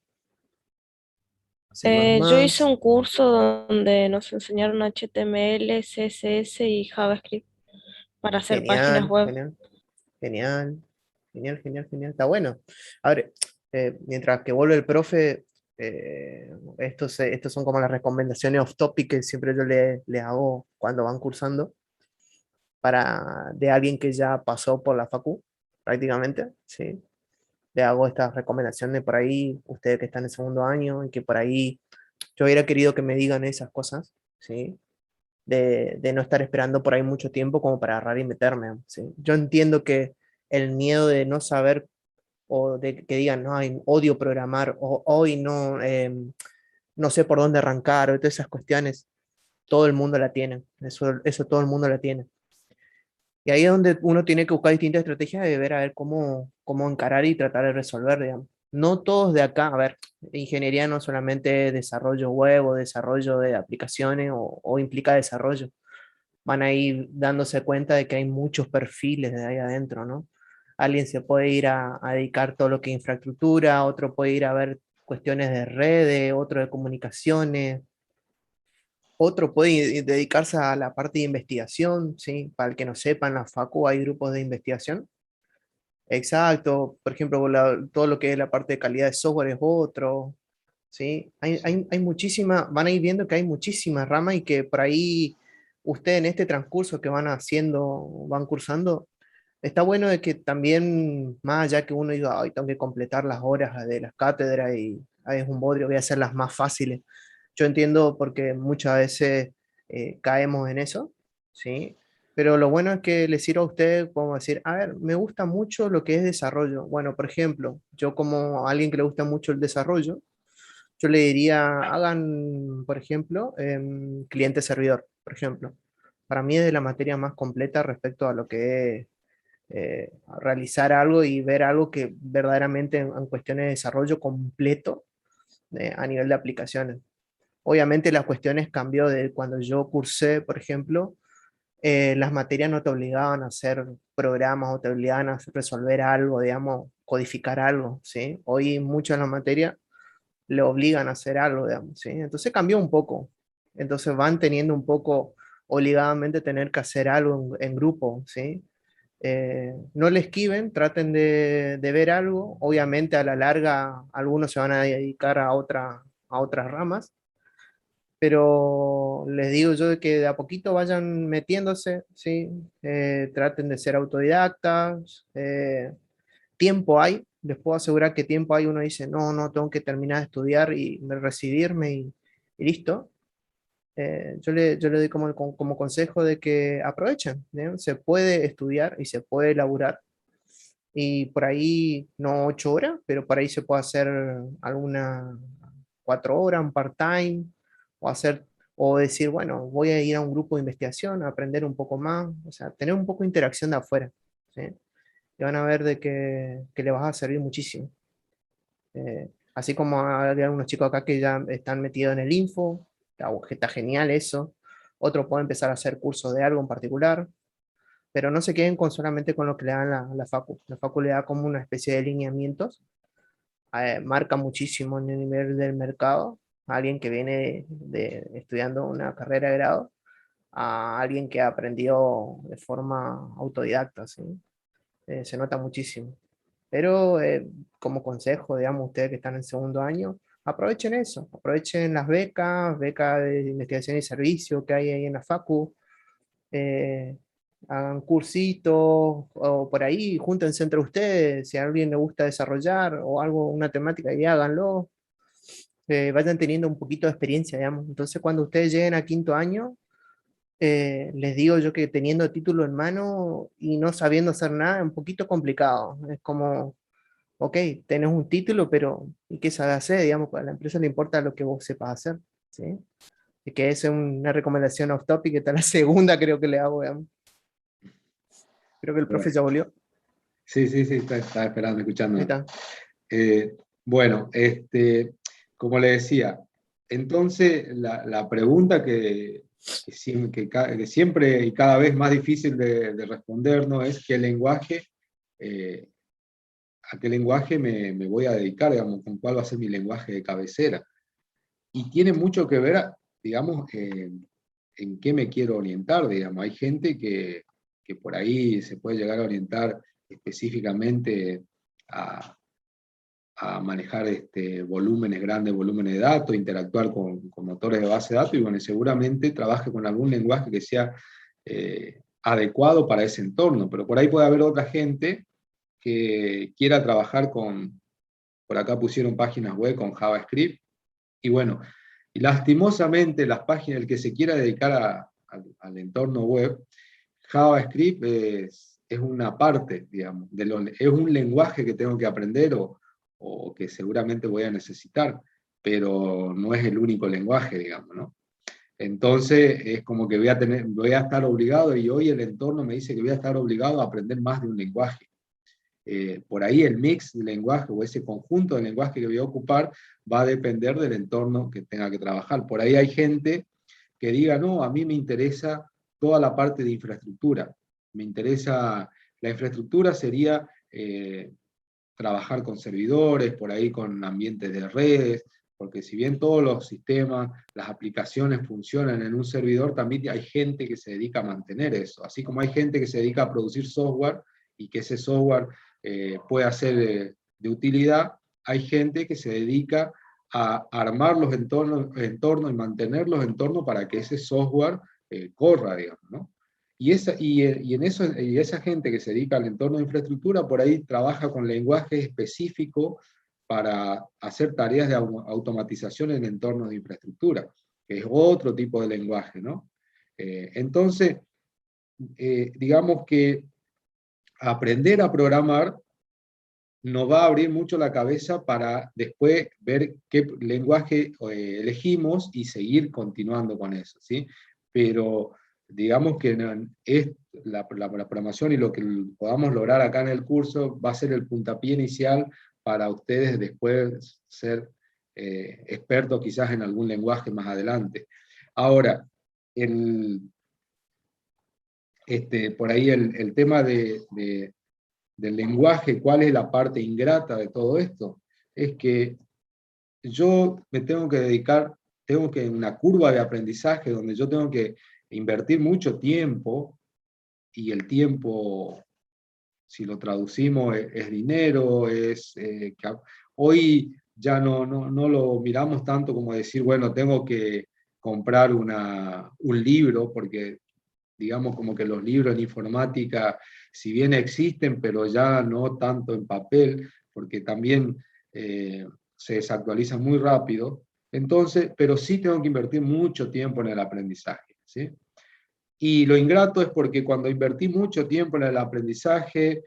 C++. Yo hice un curso donde nos enseñaron HTML, CSS y JavaScript para hacer páginas Genial, web. genial, genial, genial, genial, genial. Está bueno. A ver, mientras que vuelve el profe, estos son como las recomendaciones off topic que siempre yo le hago cuando van cursando. de alguien que ya pasó por la facu, prácticamente, ¿sí? Le hago esta recomendación de por ahí, ustedes que están en segundo año, y que por ahí yo hubiera querido que me digan esas cosas, ¿sí? De no estar esperando por ahí mucho tiempo como para agarrar y meterme, ¿sí? Yo entiendo que el miedo de no saber o de que digan, no, ay, odio programar, o hoy no, no sé por dónde arrancar, o todas esas cuestiones, todo el mundo la tiene, eso todo el mundo la tiene. Y ahí es donde uno tiene que buscar distintas estrategias de ver a ver cómo encarar y tratar de resolver, digamos. No todos de acá, a ver, ingeniería no solamente desarrollo web o desarrollo de aplicaciones o implica desarrollo. Van a ir dándose cuenta de que hay muchos perfiles de ahí adentro, ¿no? Alguien se puede ir a dedicar todo lo que es infraestructura, otro puede ir a ver cuestiones de redes, otro de comunicaciones, otro puede dedicarse a la parte de investigación, ¿sí? Para el que no sepa, en la Facu hay grupos de investigación. Exacto, por ejemplo, todo lo que es la parte de calidad de software es otro, ¿sí? Hay muchísimas, van a ir viendo que hay muchísimas ramas y que por ahí usted en este transcurso que van haciendo, van cursando, está bueno de que también, más allá que uno diga, ay, tengo que completar las horas de las cátedras y ay, es un bodrio, voy a hacerlas más fáciles. Yo entiendo porque muchas veces caemos en eso, ¿sí? Pero lo bueno es que le sirva a usted como decir, a ver, me gusta mucho lo que es desarrollo. Bueno, por ejemplo, yo como alguien que le gusta mucho el desarrollo, yo le diría, hagan, por ejemplo, cliente-servidor, por ejemplo. Para mí es de la materia más completa respecto a lo que es realizar algo y ver algo que verdaderamente en cuestiones de desarrollo completo a nivel de aplicaciones. Obviamente las cuestiones cambió de cuando yo cursé, por ejemplo, las materias no te obligaban a hacer programas o te obligaban a resolver algo, digamos, codificar algo, ¿sí? Hoy muchas de las materias le obligan a hacer algo, digamos, ¿sí? Entonces cambió un poco. Entonces van teniendo un poco obligadamente tener que hacer algo en grupo, ¿sí? No le esquiven, traten de ver algo. Obviamente a la larga algunos se van a dedicar a otras ramas, pero les digo yo de que de a poquito vayan metiéndose, ¿sí? Traten de ser autodidactas. Tiempo hay, les puedo asegurar que tiempo hay. Uno dice, no, no, tengo que terminar de estudiar y recibirme y listo. Yo le doy como consejo de que aprovechen, ¿no? Se puede estudiar y se puede elaborar. Y por ahí, no 8 horas, pero por ahí se puede hacer alguna 4 horas, un part-time, o hacer, o decir, bueno, voy a ir a un grupo de investigación, a aprender un poco más, o sea, tener un poco de interacción de afuera, ¿sí? Y van a ver de que le vas a servir muchísimo. Así como hay algunos chicos acá que ya están metidos en el info, está genial eso. Otros pueden empezar a hacer cursos de algo en particular, pero no se queden solamente con lo que le dan la Facu. La Facu le da como una especie de lineamientos, marca muchísimo en el nivel del mercado, a alguien que viene estudiando una carrera de grado, a alguien que aprendió de forma autodidacta, ¿sí? Se nota muchísimo. Pero como consejo, digamos, ustedes que están en segundo año, aprovechen eso, aprovechen las becas de investigación y servicio que hay ahí en la Facu, eh, hagan cursitos o por ahí, júntense entre ustedes, si a alguien le gusta desarrollar o algo, una temática, y háganlo, vayan teniendo un poquito de experiencia, digamos. Entonces, cuando ustedes lleguen a quinto año, les digo yo que teniendo título en mano y no sabiendo hacer nada, es un poquito complicado. Es como, ok, tenés un título, pero ¿y qué sabes hacer? Digamos, a la empresa le importa lo que vos sepas hacer, ¿sí? Y que esa es una recomendación off topic, que está la segunda creo que le hago, digamos. Creo que el profe Bueno, ya volvió. sí, estaba esperando, escuchando. Ahí está. Bueno, como le decía, entonces la pregunta que siempre y cada vez más difícil de respondernos es eh, a qué lenguaje me voy a dedicar, digamos, con cuál va a ser mi lenguaje de cabecera. Y tiene mucho que ver, digamos, en qué me quiero orientar, digamos. Hay gente que por ahí se puede llegar a orientar específicamente a manejar grandes volúmenes de datos, interactuar con motores de base de datos, y bueno, seguramente trabaje con algún lenguaje que sea adecuado para ese entorno, pero por ahí puede haber otra gente que quiera trabajar por acá pusieron páginas web con JavaScript, y bueno, y lastimosamente las páginas, el que se quiera dedicar al entorno web, JavaScript es una parte, digamos, es un lenguaje que tengo que aprender o que seguramente voy a necesitar, pero no es el único lenguaje, digamos, ¿no? Entonces es como que voy a estar obligado, y hoy el entorno me dice que voy a estar obligado a aprender más de un lenguaje. Por ahí el mix de lenguaje o ese conjunto de lenguaje que voy a ocupar va a depender del entorno que tenga que trabajar. Por ahí hay gente que diga, no, a mí me interesa toda la parte de infraestructura. Me interesa, la infraestructura sería trabajar con servidores, por ahí con ambientes de redes, porque si bien todos los sistemas, las aplicaciones funcionan en un servidor, también hay gente que se dedica a mantener eso. Así como hay gente que se dedica a producir software y que ese software pueda ser de utilidad, hay gente que se dedica a armar los entornos y mantener los entornos para que ese software corra, digamos, ¿no? Y esa gente que se dedica al entorno de infraestructura, por ahí trabaja con lenguaje específico para hacer tareas de automatización en entornos de infraestructura, que es otro tipo de lenguaje, ¿no? Entonces, digamos que aprender a programar nos va a abrir mucho la cabeza para después ver qué lenguaje elegimos y seguir continuando con eso, ¿sí? Pero digamos que es la programación y lo que podamos lograr acá en el curso va a ser el puntapié inicial para ustedes después ser expertos quizás en algún lenguaje más adelante. Ahora, por ahí el tema del lenguaje, ¿cuál es la parte ingrata de todo esto? Es que yo me tengo que dedicar, una curva de aprendizaje donde yo tengo que invertir mucho tiempo, y el tiempo, si lo traducimos, es dinero, hoy ya no lo miramos tanto como decir, bueno, tengo que comprar un libro, porque digamos como que los libros en informática, si bien existen, pero ya no tanto en papel, porque también se desactualizan muy rápido, entonces, pero sí tengo que invertir mucho tiempo en el aprendizaje, ¿sí? Y lo ingrato es porque cuando invertí mucho tiempo en el aprendizaje,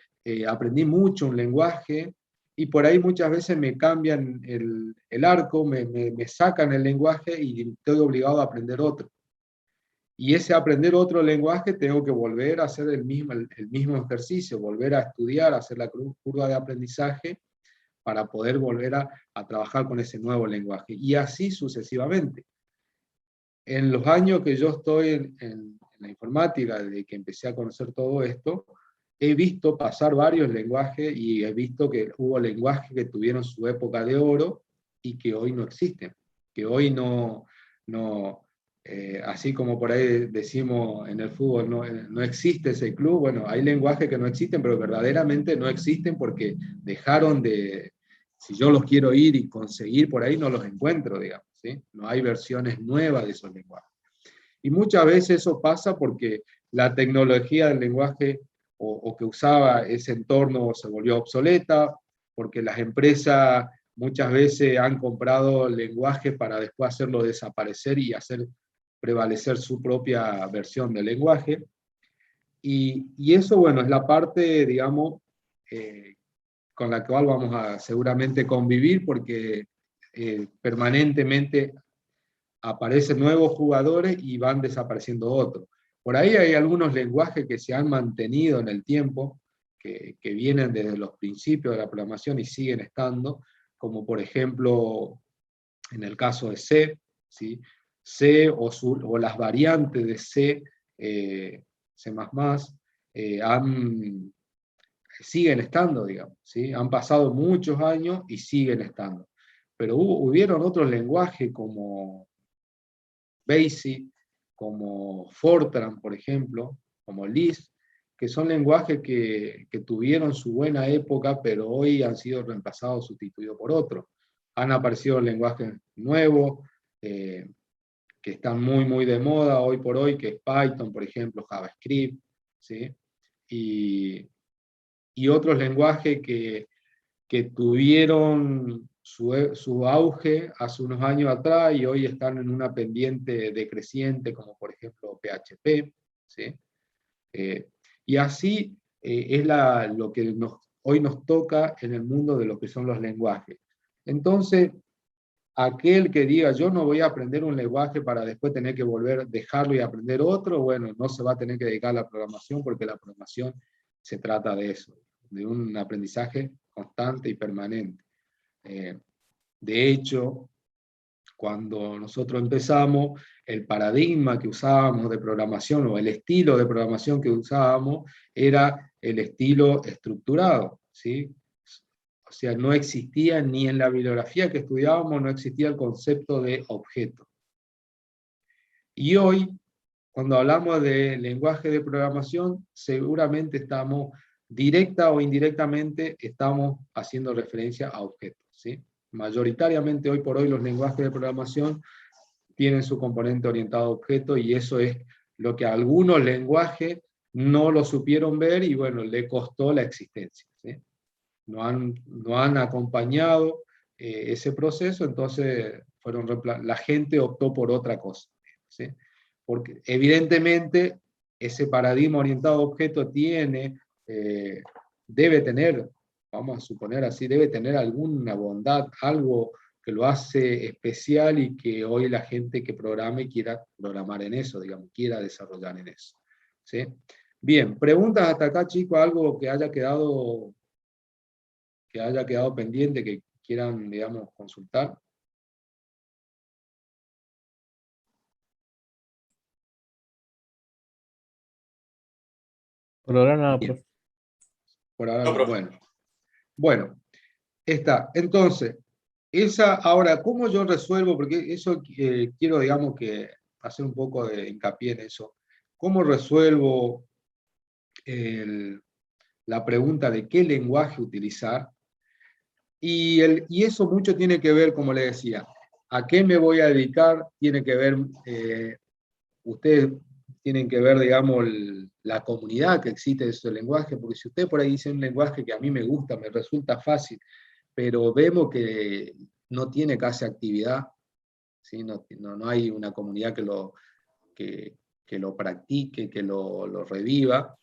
aprendí mucho un lenguaje, y por ahí muchas veces me cambian el arco, me sacan el lenguaje y estoy obligado a aprender otro. Y ese aprender otro lenguaje tengo que volver a hacer el mismo ejercicio, volver a estudiar, hacer la curva de aprendizaje para poder volver a trabajar con ese nuevo lenguaje. Y así sucesivamente. En los años que yo estoy en la informática, desde que empecé a conocer todo esto, he visto pasar varios lenguajes y he visto que hubo lenguajes que tuvieron su época de oro y que hoy no existen, que hoy así como por ahí decimos en el fútbol, no existe ese club, bueno, hay lenguajes que no existen, pero verdaderamente no existen porque dejaron si yo los quiero ir y conseguir por ahí, no los encuentro, digamos, ¿sí? No hay versiones nuevas de esos lenguajes. Y muchas veces eso pasa porque la tecnología del lenguaje o que usaba ese entorno se volvió obsoleta, porque las empresas muchas veces han comprado lenguaje para después hacerlo desaparecer y hacer prevalecer su propia versión del lenguaje. Y eso, bueno, es la parte, digamos, con la cual vamos a seguramente convivir, porque permanentemente aparecen nuevos jugadores y van desapareciendo otros. Por ahí hay algunos lenguajes que se han mantenido en el tiempo, que vienen desde los principios de la programación y siguen estando, como por ejemplo en el caso de C, ¿sí? C o las variantes de C, C++, siguen estando, digamos, ¿sí? Han pasado muchos años y siguen estando. Pero hubieron otros lenguajes como BASIC, como Fortran, por ejemplo, como Lisp, que son lenguajes que tuvieron su buena época, pero hoy han sido reemplazados, sustituidos por otros. Han aparecido lenguajes nuevos, que están muy de moda hoy por hoy, que es Python, por ejemplo, JavaScript, ¿sí? Y otros lenguajes que tuvieron su auge hace unos años atrás y hoy están en una pendiente decreciente, como por ejemplo PHP, ¿sí? Y así es lo que hoy nos toca en el mundo de lo que son los lenguajes. Entonces, aquel que diga, yo no voy a aprender un lenguaje para después tener que dejarlo y aprender otro, bueno, no se va a tener que dedicar a la programación, porque la programación se trata de eso, de un aprendizaje constante y permanente. De hecho, cuando nosotros empezamos, el paradigma que usábamos de programación o el estilo de programación que usábamos era el estilo estructurado, ¿sí? O sea, no existía ni en la bibliografía que estudiábamos, no existía el concepto de objeto. Y hoy, cuando hablamos de lenguaje de programación, seguramente estamos, directa o indirectamente, estamos haciendo referencia a objetos, ¿sí? Mayoritariamente hoy por hoy los lenguajes de programación tienen su componente orientado a objetos, y eso es lo que a algunos lenguajes no lo supieron ver y bueno, le costó la existencia, ¿sí? No han acompañado ese proceso, entonces la gente optó por otra cosa, ¿sí? Porque evidentemente ese paradigma orientado a objetos debe tener, vamos a suponer así, debe tener alguna bondad, algo que lo hace especial y que hoy la gente que programe quiera programar en eso, digamos, quiera desarrollar en eso, ¿sí? Bien, preguntas hasta acá, chicos, algo que haya quedado pendiente, que quieran, digamos, consultar. Por ahora nada, Bien. profe. Por ahora No, no, profe. bueno. Bueno, está. Entonces, ahora, ¿cómo yo resuelvo? Porque eso quiero, digamos, que hacer un poco de hincapié en eso. ¿Cómo resuelvo la pregunta de qué lenguaje utilizar? Y eso mucho tiene que ver, como le decía, a qué me voy a dedicar, tiene que ver, ustedes tienen que ver, digamos, la comunidad que existe de ese lenguaje, porque si usted por ahí dice un lenguaje que a mí me gusta, me resulta fácil, pero vemos que no tiene casi actividad, ¿sí? No hay una comunidad que lo practique, que lo reviva,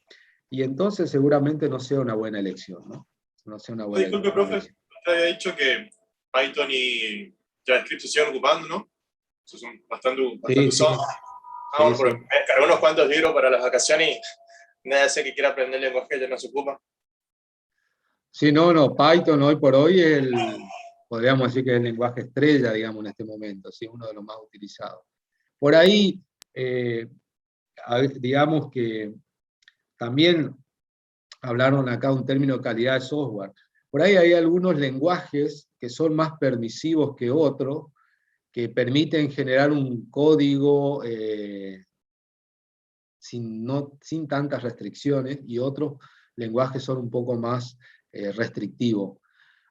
y entonces seguramente no sea una buena elección, ¿no? No sea una buena Disculpe, profe, elección. usted había dicho que Python y JavaScript se siguen ocupando, ¿no? Eso son bastante Sí, sí, usados. sí, Bueno, sí. porque me descargué unos cuantos libros para las vacaciones y nadie hace que quiera aprender lenguaje ya no se ocupa. Sí, no, Python hoy por hoy podríamos decir que es el lenguaje estrella, digamos, en este momento, ¿sí? Uno de los más utilizados. Por ahí, digamos que también hablaron acá un término de calidad de software. Por ahí hay algunos lenguajes que son más permisivos que otros, que permiten generar un código sin tantas restricciones, y otros lenguajes son un poco más restrictivos.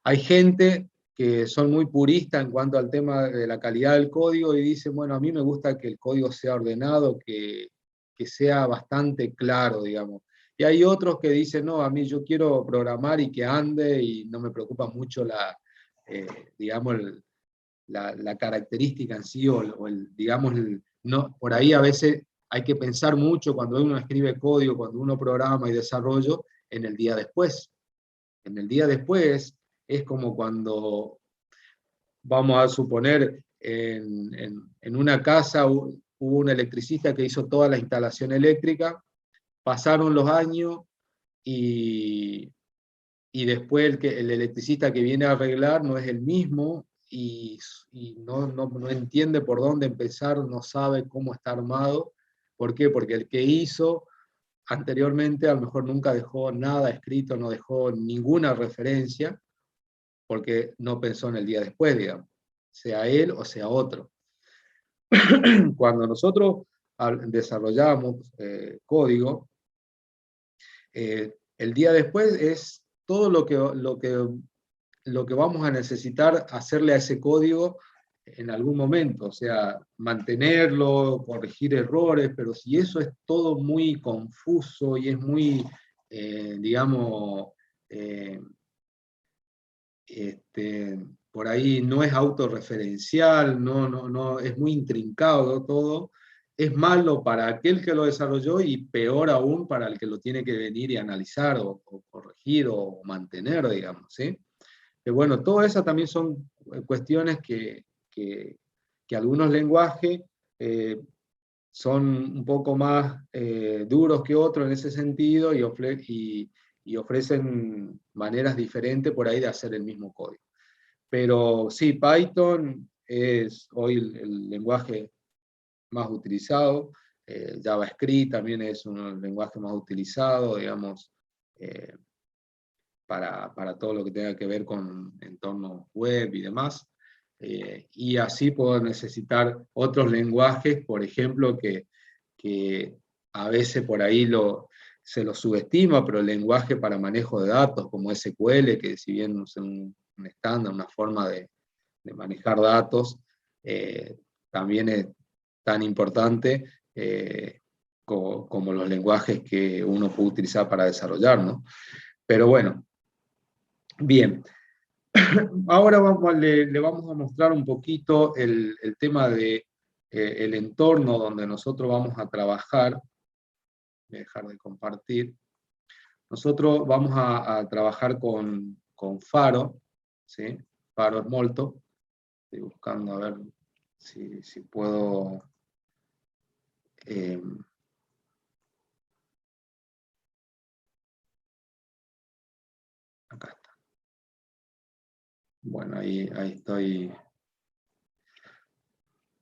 Hay gente que son muy puristas en cuanto al tema de la calidad del código y dicen, bueno, a mí me gusta que el código sea ordenado, que sea bastante claro, digamos. Y hay otros que dicen, no, a mí yo quiero programar y que ande y no me preocupa mucho digamos, la característica en sí, digamos, no, por ahí a veces hay que pensar mucho cuando uno escribe código, cuando uno programa y desarrollo, en el día después. En el día después es como cuando, vamos a suponer, en una casa hubo un electricista que hizo toda la instalación eléctrica, pasaron los años y después el electricista que viene a arreglar no es el mismo, y no entiende por dónde empezar, no sabe cómo está armado. ¿Por qué? Porque el que hizo anteriormente a lo mejor nunca dejó nada escrito, no dejó ninguna referencia, porque no pensó en el día después, digamos, sea él o sea otro. Cuando nosotros desarrollamos código, el día después es todo lo que vamos a necesitar hacerle a ese código en algún momento, o sea, mantenerlo, corregir errores, pero si eso es todo muy confuso y es muy, digamos, por ahí no es autorreferencial, no, es muy intrincado todo, es malo para aquel que lo desarrolló y peor aún para el que lo tiene que venir y analizar o corregir o mantener, digamos, ¿sí? Que bueno, todas esas también son cuestiones que algunos lenguajes son un poco más duros que otros en ese sentido y ofrecen maneras diferentes por ahí de hacer el mismo código. Pero sí, Python es hoy el lenguaje más utilizado, JavaScript también es un lenguaje más utilizado, digamos, eh, para todo lo que tenga que ver con entornos web y demás. Y así puedo necesitar otros lenguajes, por ejemplo, que a veces por ahí se lo subestima, pero el lenguaje para manejo de datos como SQL, que si bien es un estándar, una forma de manejar datos, también es tan importante como los lenguajes que uno puede utilizar para desarrollar, ¿no? Pero bueno, bien. Ahora le vamos a mostrar un poquito el tema de el entorno donde nosotros vamos a trabajar. Voy a dejar de compartir. Nosotros vamos a trabajar con Faro, ¿sí? Faro Smalltalk. Estoy buscando a ver si puedo... acá está. Bueno, ahí estoy.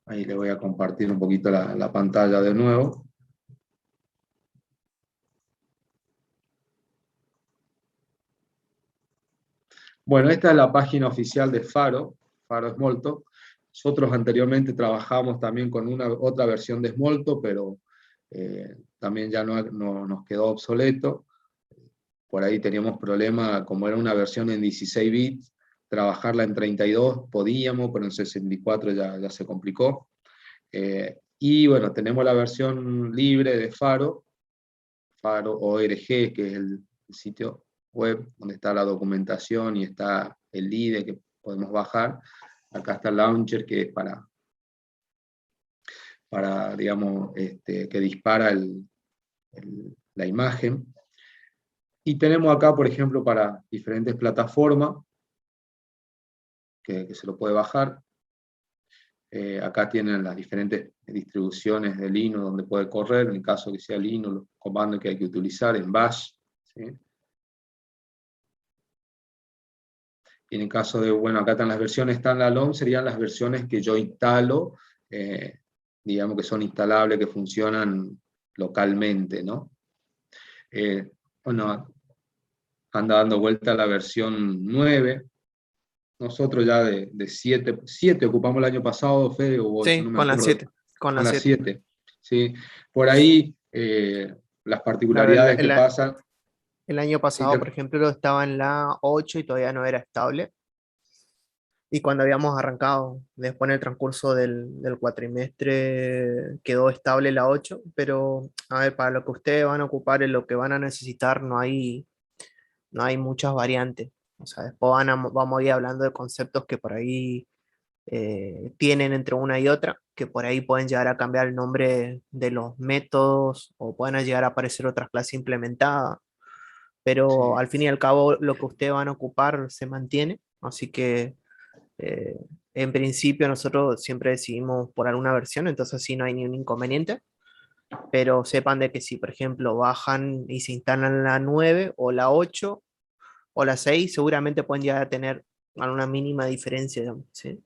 Ahí le voy a compartir un poquito la pantalla de nuevo. Bueno, esta es la página oficial de Faro, Faro Smalltalk. Nosotros anteriormente trabajamos también con otra versión de Smalltalk, pero también ya no nos quedó obsoleto. Por ahí teníamos problemas, como era una versión en 16 bits, trabajarla en 32 podíamos, pero en 64 ya se complicó. Y bueno, tenemos la versión libre de Faro, Faro ORG, que es el sitio web donde está la documentación y está el IDE que podemos bajar. Acá está el launcher, que es para digamos, que dispara la imagen. Y tenemos acá, por ejemplo, para diferentes plataformas, que se lo puede bajar. Acá tienen las diferentes distribuciones de Linux donde puede correr, en el caso que sea Linux, los comandos que hay que utilizar en bash, ¿sí? Y en el caso de, bueno, acá están las versiones standalone, serían las versiones que yo instalo, digamos que son instalables, que funcionan localmente, ¿no? Bueno, anda dando vuelta la versión 9. Nosotros ya de 7 ocupamos el año pasado, Fede, o 8, Sí, no me con la acuerdo. 7. Con Con la la 7. 7. ¿Sí? Por ahí, las particularidades que pasan. El año pasado, por ejemplo, estaba en la 8 y todavía no era estable. Y cuando habíamos arrancado, después en el transcurso del cuatrimestre, quedó estable la 8, pero a ver, para lo que ustedes van a ocupar, en lo que van a necesitar, no hay muchas variantes. O sea, después vamos a ir hablando de conceptos que por ahí tienen entre una y otra, que por ahí pueden llegar a cambiar el nombre de los métodos o pueden llegar a aparecer otras clases implementadas, pero Sí. al fin y al cabo lo que ustedes van a ocupar se mantiene, así que eh, en principio nosotros siempre decidimos por alguna versión, entonces sí no hay ningún inconveniente, pero sepan de que si por ejemplo bajan y se instalan la 9 o la 8 o la 6, seguramente pueden llegar a tener alguna mínima diferencia, digamos, ¿sí?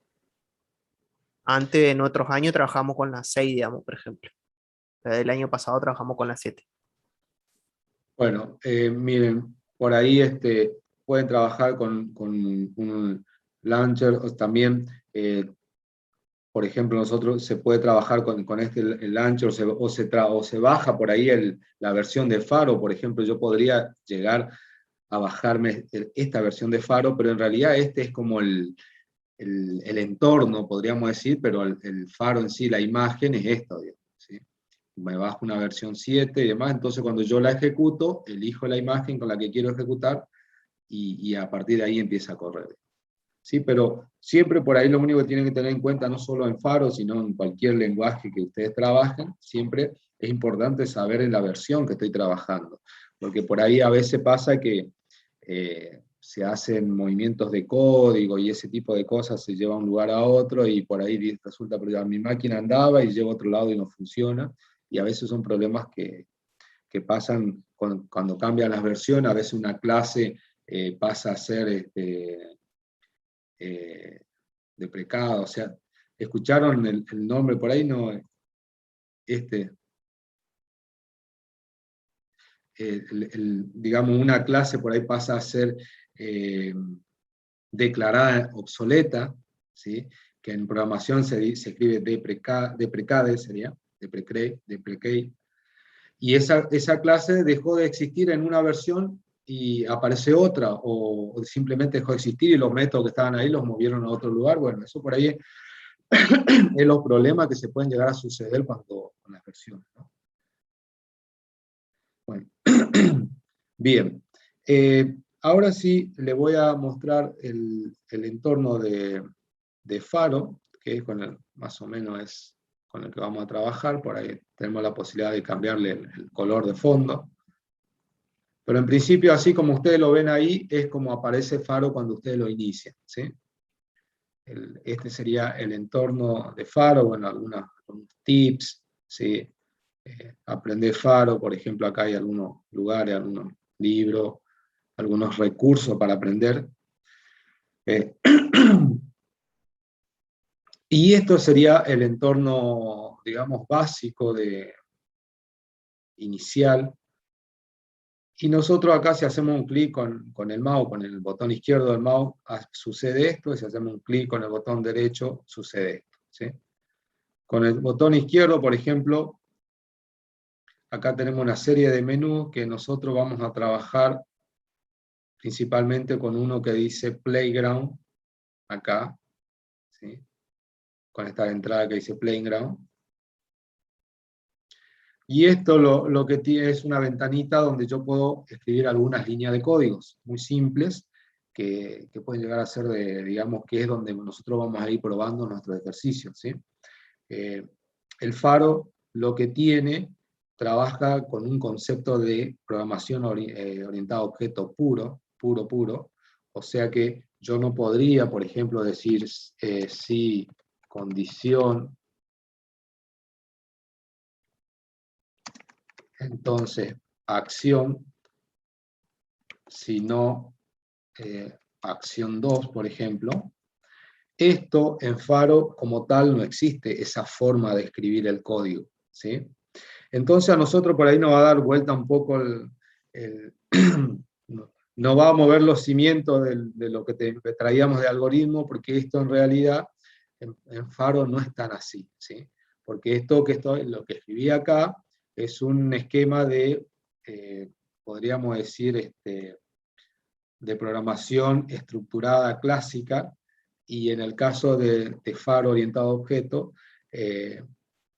Antes, en otros años, trabajamos con la 6, digamos, por ejemplo. El año pasado trabajamos con la 7. Bueno, miren, por ahí pueden trabajar con un launcher, o también, por ejemplo, nosotros se puede trabajar con el launcher, o se baja por ahí la versión de Faro, por ejemplo, yo podría llegar a bajarme esta versión de Faro, pero en realidad este es como el entorno, podríamos decir, pero el faro en sí, la imagen es esto, digamos, ¿sí? Me bajo una versión 7 y demás, entonces cuando yo la ejecuto, elijo la imagen con la que quiero ejecutar, y a partir de ahí empieza a correr. ¿Sí? Pero siempre por ahí lo único que tienen que tener en cuenta, no solo en Faro, sino en cualquier lenguaje que ustedes trabajen, siempre es importante saber en la versión que estoy trabajando, porque por ahí a veces pasa que se hacen movimientos de código y ese tipo de cosas se lleva de un lugar a otro, y por ahí resulta que mi máquina andaba y lleva a otro lado y no funciona, y a veces son problemas que pasan cuando cambian las versiones. A veces una clase pasa a ser deprecada, o sea, ¿escucharon el nombre por ahí? No, digamos, una clase por ahí pasa a ser declarada obsoleta, ¿sí? Que en programación se escribe deprecade, sería, deprecate, y esa clase dejó de existir en una versión y aparece otra, o simplemente dejó de existir y los métodos que estaban ahí los movieron a otro lugar. Bueno, eso por ahí es los problemas que se pueden llegar a suceder con las versiones, ¿no? Bueno, bien. Ahora sí le voy a mostrar el entorno de Faro, que es más o menos es con el que vamos a trabajar. Por ahí tenemos la posibilidad de cambiarle el color de fondo. Pero en principio, así como ustedes lo ven ahí, es como aparece Faro cuando ustedes lo inician, ¿sí? Este sería el entorno de Faro, bueno, algunos tips, ¿sí? Aprender Faro, por ejemplo, acá hay algunos lugares, algunos libros, algunos recursos para aprender. Y esto sería el entorno, digamos, básico inicial. Y nosotros acá, si hacemos un clic con el mouse, con el botón izquierdo del mouse, sucede esto, y si hacemos un clic con el botón derecho, sucede esto, ¿sí? Con el botón izquierdo, por ejemplo, acá tenemos una serie de menús que nosotros vamos a trabajar principalmente con uno que dice Playground, acá, ¿sí? Con esta entrada que dice Playground. Y esto lo que tiene es una ventanita donde yo puedo escribir algunas líneas de códigos muy simples que pueden llegar a ser digamos, que es donde nosotros vamos a ir probando nuestros ejercicios, ¿sí? El Faro lo que tiene, trabaja con un concepto de programación orientada a objeto puro, o sea que yo no podría, por ejemplo, decir si condición, entonces acción, sino acción 2, por ejemplo. Esto en Faro como tal no existe esa forma de escribir el código, ¿sí? Entonces a nosotros por ahí nos va a dar vuelta un poco nos va a mover los cimientos de lo que traíamos de algoritmo, porque esto en realidad en Faro no es tan así, ¿sí? Porque lo que escribí acá es un esquema podríamos decir, de programación estructurada clásica, y en el caso de Faro orientado a objeto,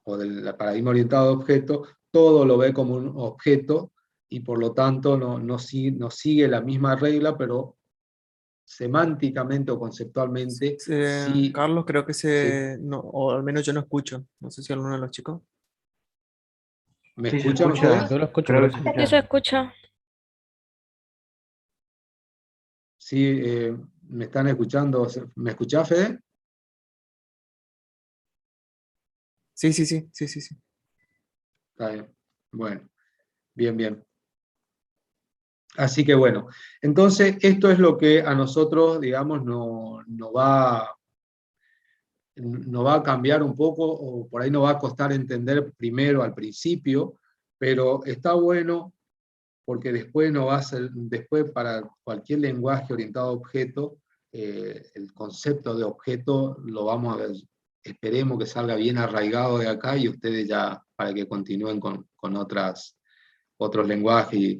o del paradigma orientado a objeto, todo lo ve como un objeto, y por lo tanto no sigue la misma regla, pero semánticamente o conceptualmente sí. Carlos, creo que Sí. no, o al menos yo no escucho. No sé si alguno de los chicos. ¿Me Sí, se escuchan escucha. ustedes? Yo lo escucho, Creo que pero se sí. Sí se escucha. escucha. Sí, ¿me están escuchando? ¿Me escuchás, Fede? Sí, sí, sí, sí, sí, sí. Está bien. Bueno, bien. Así que bueno, entonces esto es lo que a nosotros, digamos, no va a cambiar un poco, o por ahí nos va a costar entender primero al principio, pero está bueno porque después después para cualquier lenguaje orientado a objeto, el concepto de objeto lo vamos a ver, esperemos que salga bien arraigado de acá, y ustedes ya, para que continúen con otros lenguajes,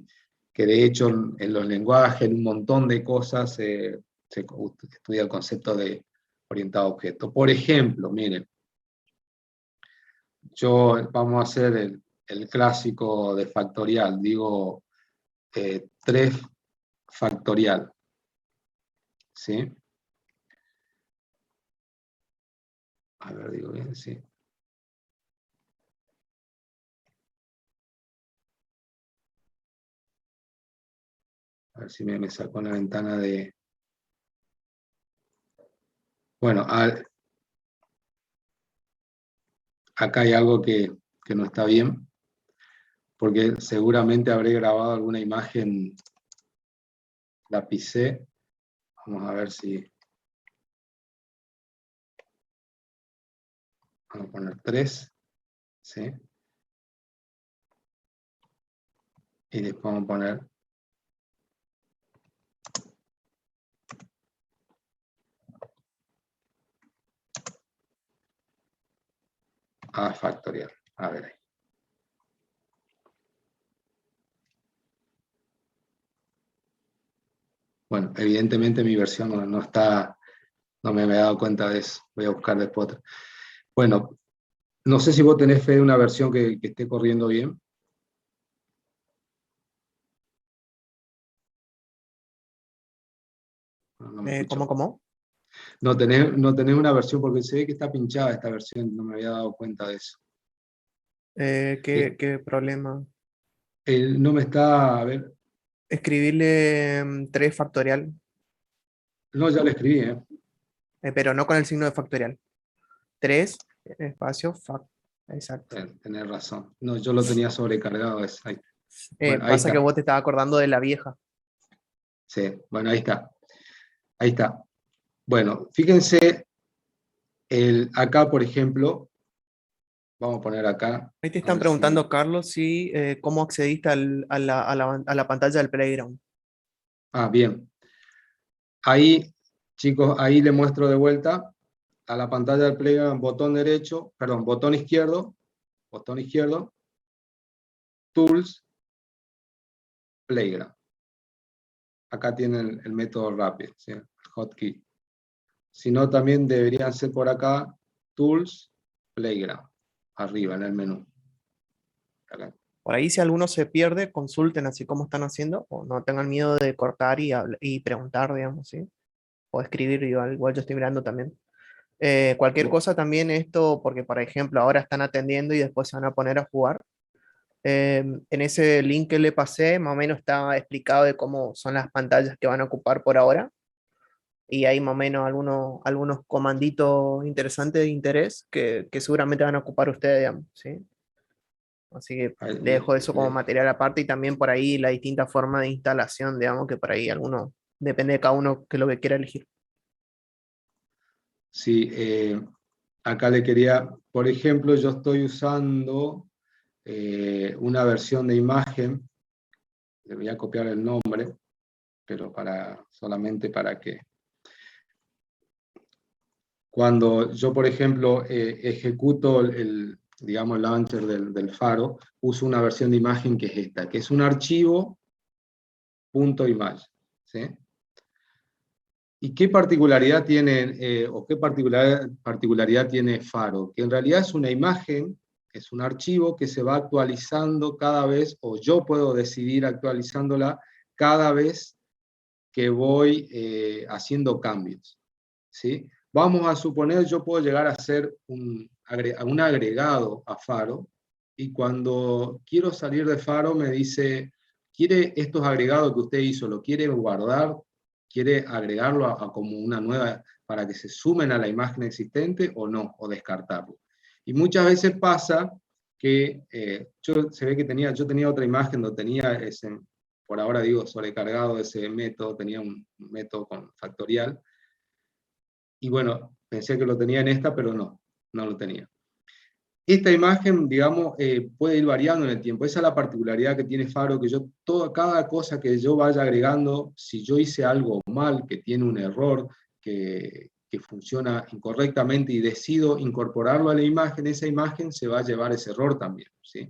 que de hecho en los lenguajes, en un montón de cosas, se estudia el concepto de orientado a objeto. Por ejemplo, miren, vamos a hacer el clásico de factorial, digo 3 factorial, ¿sí? A ver, digo bien, sí. A ver si me sacó una ventana de... Bueno, acá hay algo que no está bien, porque seguramente habré grabado alguna imagen, la pisé. Vamos a ver si... Vamos a poner 3, ¿sí? Y después vamos a poner A factorial. A ver ahí. Bueno, evidentemente mi versión no está, no me había dado cuenta de eso. Voy a buscar después otra. Bueno, no sé si vos tenés fe de una versión que esté corriendo bien. No me escucho. ¿Cómo? No tenés una versión, porque se ve que está pinchada esta versión, no me había dado cuenta de eso. ¿Qué problema? No me está, a ver, Escribirle 3 factorial, no, ya lo escribí, ¿eh? pero no con el signo de factorial. 3, espacio, fac. Exacto. Tenés razón. No, yo lo tenía sobrecargado. Ahí. Bueno, ahí Pasa que está. vos te estabas acordando de la vieja. Sí, bueno, ahí está. Ahí está. Bueno, fíjense, acá, por ejemplo, vamos a poner acá. Ahí te A están ver si... preguntando, Carlos, si cómo accediste a la pantalla del Playground. Ah, bien. Ahí, chicos, ahí le muestro de vuelta a la pantalla del Playground, botón izquierdo, Tools, Playground. Acá tienen el método rápido, ¿sí? El hotkey. Si no, también deberían ser por acá, Tools, Playground, arriba en el menú. Acá. Por ahí, si alguno se pierde, consulten así como están haciendo, o no tengan miedo de cortar y preguntar, digamos, ¿sí? O escribir, igual yo estoy mirando también. Cualquier cosa también esto, porque por ejemplo ahora están atendiendo y después se van a poner a jugar. En ese link que le pasé, más o menos está explicado de cómo son las pantallas que van a ocupar por ahora. Y hay más o menos algunos comanditos interesantes de interés que seguramente van a ocupar ustedes, digamos, ¿sí? Así que Ahí, le dejo eso como material aparte y también por ahí la distinta forma de instalación, digamos, que por ahí alguno, depende de cada uno que lo que quiera elegir. sí, acá le quería, por ejemplo, yo estoy usando una versión de imagen, le voy a copiar el nombre, pero solamente para que... Cuando yo, por ejemplo, ejecuto digamos, el launcher del Faro, uso una versión de imagen que es esta, que es un archivo .image, ¿sí? ¿Y qué particularidad tiene, o qué particularidad tiene Faro? Que en realidad es una imagen, es un archivo que se va actualizando cada vez, o yo puedo decidir actualizándola cada vez que voy haciendo cambios, ¿sí? Vamos a suponer, yo puedo llegar a hacer un agregado a Faro, y cuando quiero salir de Faro me dice, ¿quiere estos agregados que usted hizo, lo quiere guardar? ¿Quiere agregarlo a como una nueva, para que se sumen a la imagen existente o no, o descartarlo? Y muchas veces pasa que se ve que yo tenía otra imagen donde tenía ese, por ahora digo, sobrecargado ese método, tenía un método con factorial, y bueno, pensé que lo tenía en esta, pero no lo tenía. Esta imagen, digamos, puede ir variando en el tiempo. Esa es la particularidad que tiene Faro, que cada cosa que yo vaya agregando, si yo hice algo mal, que tiene un error, que funciona incorrectamente y decido incorporarlo a la imagen, esa imagen se va a llevar ese error también, ¿sí?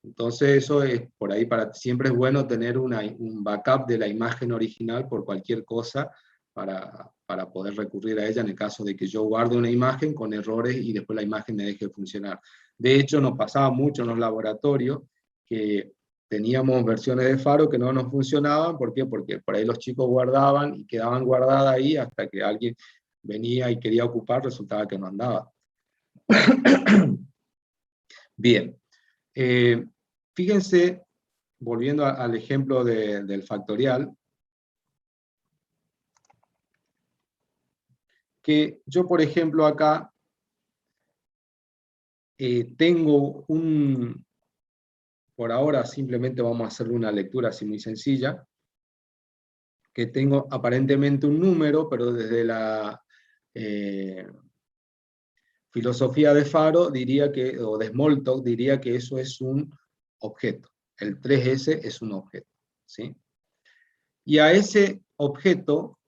Entonces eso es, por ahí siempre es bueno tener un backup de la imagen original por cualquier cosa, para poder recurrir a ella en el caso de que yo guarde una imagen con errores y después la imagen me deje de funcionar. De hecho, nos pasaba mucho en los laboratorios que teníamos versiones de Faro que no nos funcionaban. ¿Por qué? Porque por ahí los chicos guardaban y quedaban guardadas ahí hasta que alguien venía y quería ocupar, resultaba que no andaba. Bien. Fíjense, volviendo al ejemplo del factorial, que yo, por ejemplo, acá tengo por ahora simplemente vamos a hacer una lectura así muy sencilla, que tengo aparentemente un número, pero desde la filosofía de Faro diría que, o de Smalltalk diría que eso es un objeto. El 3S es un objeto, ¿sí? Y a ese objeto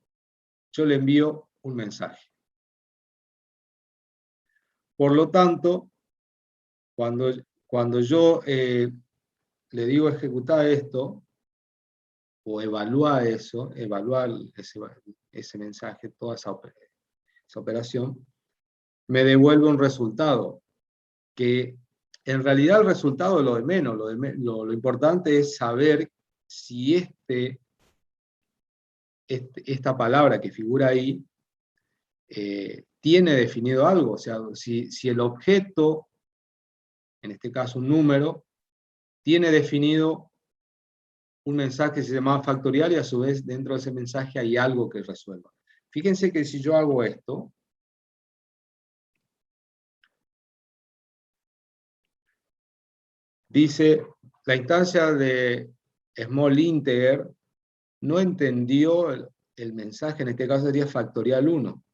yo le envío un mensaje. Por lo tanto, cuando yo le digo ejecutar esto, o evaluar eso, evaluar ese mensaje, toda esa operación, me devuelve un resultado, que en realidad el resultado es lo de menos, lo importante es saber si esta palabra que figura ahí tiene definido algo, o sea, si el objeto, en este caso un número, tiene definido un mensaje que se llama factorial y a su vez dentro de ese mensaje hay algo que resuelva. Fíjense que si yo hago esto, dice, la instancia de small integer no entendió el mensaje, en este caso sería factorial 1.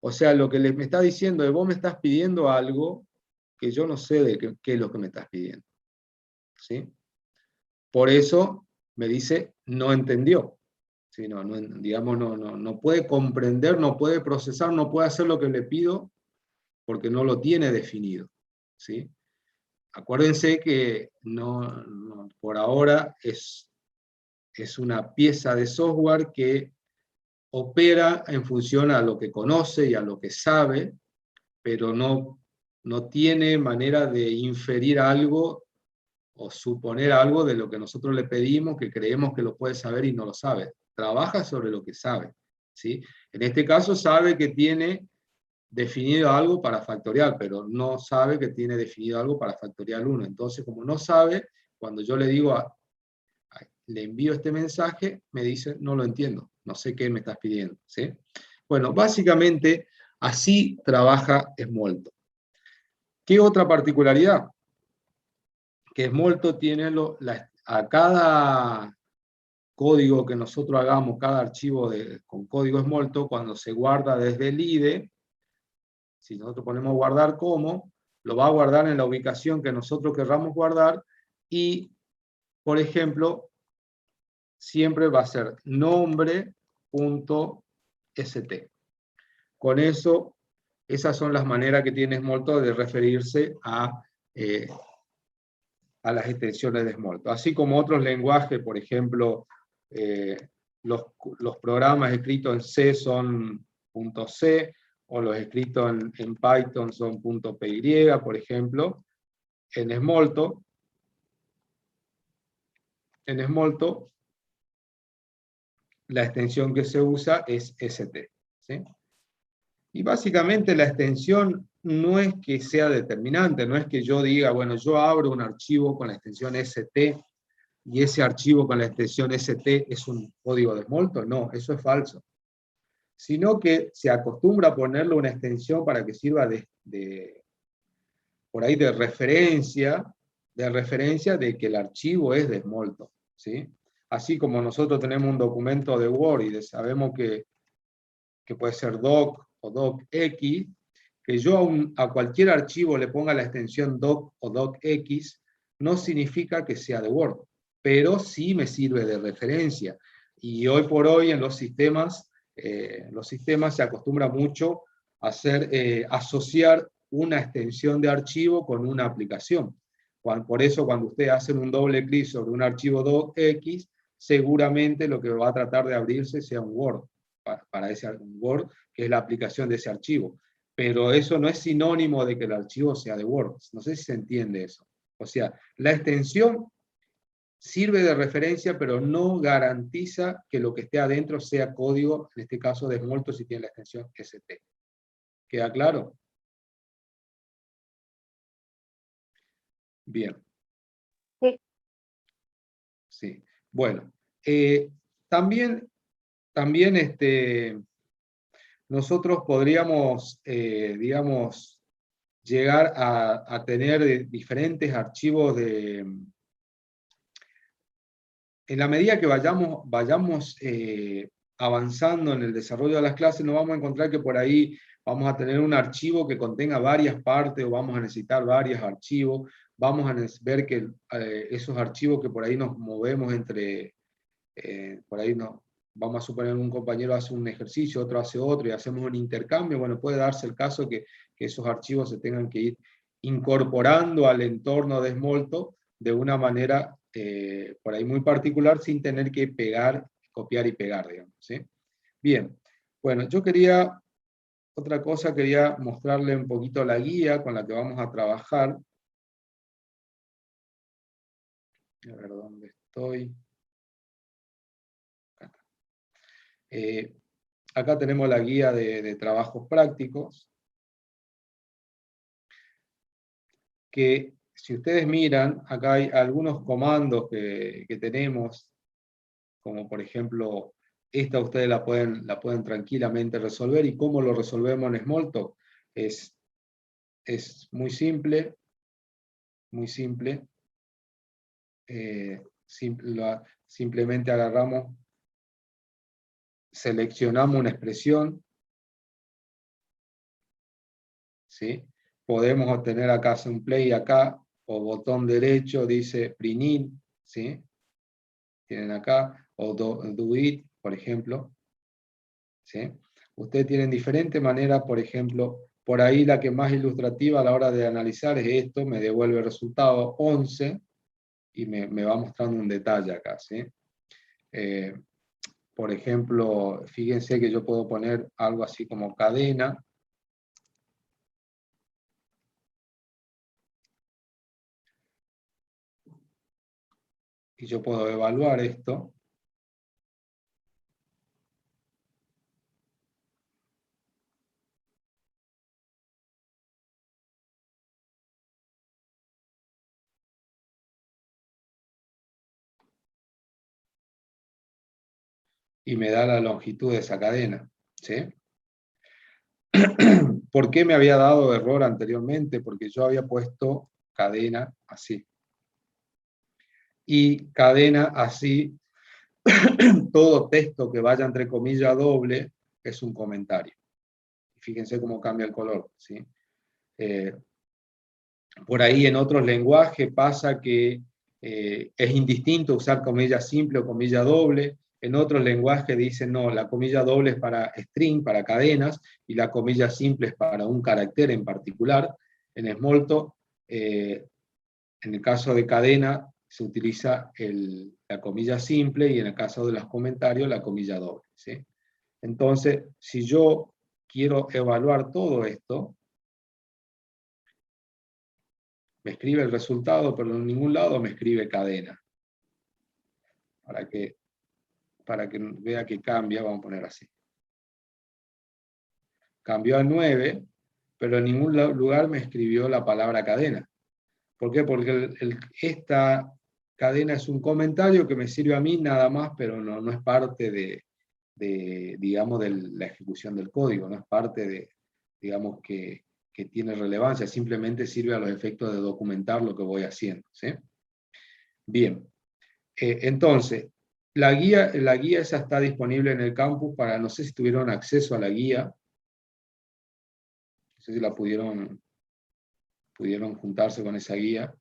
O sea, lo que me está diciendo es, vos me estás pidiendo algo que yo no sé de qué es lo que me estás pidiendo. ¿Sí? Por eso me dice, no entendió. ¿Sí? Digamos, no puede comprender, no puede procesar, no puede hacer lo que le pido porque no lo tiene definido. ¿Sí? Acuérdense que por ahora es una pieza de software que opera en función a lo que conoce y a lo que sabe, pero no tiene manera de inferir algo o suponer algo de lo que nosotros le pedimos, que creemos que lo puede saber y no lo sabe. Trabaja sobre lo que sabe. ¿Sí? En este caso sabe que tiene definido algo para factorial, pero no sabe que tiene definido algo para factorial 1. Entonces, como no sabe, cuando yo le digo, le envío este mensaje, me dice, no lo entiendo, no sé qué me estás pidiendo. ¿Sí? Bueno, básicamente, así trabaja Smalltalk. ¿Qué otra particularidad? Que Smalltalk tiene a cada código que nosotros hagamos, cada archivo con código Smalltalk, cuando se guarda desde el IDE, si nosotros ponemos guardar como, lo va a guardar en la ubicación que nosotros querramos guardar y, por ejemplo, siempre va a ser nombre.st. Con eso, esas son las maneras que tiene Smalltalk de referirse a las extensiones de Smalltalk. Así como otros lenguajes, por ejemplo, los programas escritos en C son .c, o los escritos en Python son .py, por ejemplo. En Smalltalk, la extensión que se usa es st. ¿Sí? Y básicamente la extensión no es que sea determinante, no es que yo diga, bueno, yo abro un archivo con la extensión st, y ese archivo con la extensión st es un código de Smalltalk. No, eso es falso. Sino que se acostumbra a ponerle una extensión para que sirva por ahí de referencia de que el archivo es de Smalltalk. ¿Sí? Así como nosotros tenemos un documento de Word y sabemos que puede ser doc o docx, que yo a cualquier archivo le ponga la extensión doc o docx, no significa que sea de Word, pero sí me sirve de referencia. Y hoy por hoy en los sistemas se acostumbra mucho a asociar una extensión de archivo con una aplicación. Por eso cuando ustedes hacen un doble clic sobre un archivo docx, seguramente lo que va a tratar de abrirse sea un Word. para ese Word, que es la aplicación de ese archivo. Pero eso no es sinónimo de que el archivo sea de Word. No sé si se entiende eso. O sea, la extensión sirve de referencia, pero no garantiza que lo que esté adentro sea código, en este caso de Smalltalk si tiene la extensión ST. ¿Queda claro? Bien. Sí. Sí. Bueno, también nosotros podríamos, digamos, llegar a tener diferentes archivos en la medida que vayamos avanzando en el desarrollo de las clases, nos vamos a encontrar que por ahí vamos a tener un archivo que contenga varias partes o vamos a necesitar varios archivos. Vamos a ver que esos archivos que por ahí nos movemos entre, por ahí no, vamos a suponer un compañero hace un ejercicio, otro hace otro y hacemos un intercambio. Bueno, puede darse el caso que esos archivos se tengan que ir incorporando al entorno de Smalltalk de una manera por ahí muy particular sin tener que pegar, copiar y pegar, digamos, ¿sí? Bien, bueno, yo quería, otra cosa, quería mostrarle un poquito la guía con la que vamos a trabajar. A ver dónde estoy. Acá está. Acá tenemos la guía de trabajos prácticos, que si ustedes miran, acá hay algunos comandos que tenemos, como por ejemplo, esta ustedes la pueden tranquilamente resolver. ¿Y cómo lo resolvemos en Smalltalk? Es muy simple, muy simple. Simplemente agarramos, seleccionamos una expresión, ¿sí? Podemos obtener acá, hacer un play acá, o botón derecho dice print in, ¿sí? Tienen acá, o do it, por ejemplo, ¿sí? Ustedes tienen diferentes maneras, por ejemplo, por ahí la que más ilustrativa a la hora de analizar es esto, me devuelve el resultado 11, y me va mostrando un detalle acá, ¿sí? Por ejemplo, fíjense que yo puedo poner algo así como cadena, y yo puedo evaluar esto. Y me da la longitud de esa cadena, ¿sí? ¿Por qué me había dado error anteriormente? Porque yo había puesto cadena así. Y cadena así, todo texto que vaya entre comillas doble es un comentario. Fíjense cómo cambia el color, ¿sí? Por ahí en otros lenguajes pasa que es indistinto usar comilla simple o comilla doble. En otros lenguajes dicen, no, la comilla doble es para string, para cadenas, y la comilla simple es para un carácter en particular. En Smalltalk, en el caso de cadena, se utiliza la comilla simple, y en el caso de los comentarios, la comilla doble, ¿sí? Entonces, si yo quiero evaluar todo esto, me escribe el resultado, pero en ningún lado me escribe cadena. Para que vea que cambia, vamos a poner así. Cambió a 9, pero en ningún lugar me escribió la palabra cadena. ¿Por qué? Porque esta cadena es un comentario que me sirve a mí nada más, pero no es parte digamos, de la ejecución del código, no es parte de, digamos, que tiene relevancia, simplemente sirve a los efectos de documentar lo que voy haciendo, ¿sí? Bien, entonces, la guía esa está disponible en el campus para, no sé si tuvieron acceso a la guía, no sé si la pudieron juntarse con esa guía,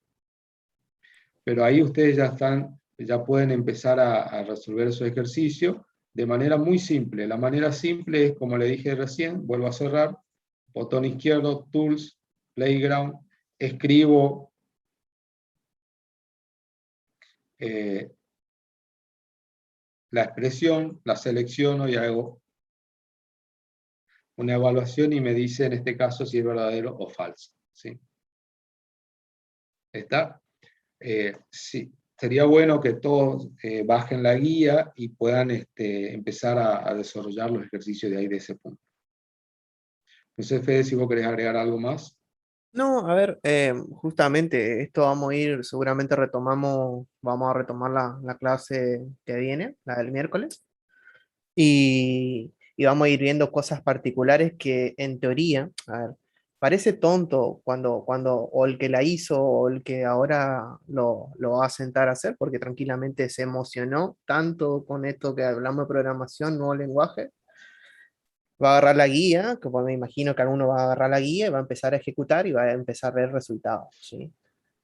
pero ahí ustedes ya pueden empezar a resolver esos ejercicios de manera muy simple. La manera simple es, como le dije recién, vuelvo a cerrar, botón izquierdo, Tools, Playground, escribo la expresión, la selecciono y hago una evaluación y me dice en este caso si es verdadero o falso. ¿Sí? ¿Está? Sí. Sería bueno que todos bajen la guía y puedan empezar a desarrollar los ejercicios de ahí, de ese punto. No sé, Fede, si vos querés agregar algo más. No, a ver, justamente esto vamos a ir, seguramente vamos a retomar la clase que viene, la del miércoles, y vamos a ir viendo cosas particulares que en teoría, a ver, parece tonto o el que la hizo o el que ahora lo va a sentar a hacer, porque tranquilamente se emocionó tanto con esto que hablamos de programación, nuevo lenguaje, va a agarrar la guía, que pues me imagino que alguno va a agarrar la guía y va a empezar a ejecutar y va a empezar a ver resultados, ¿sí?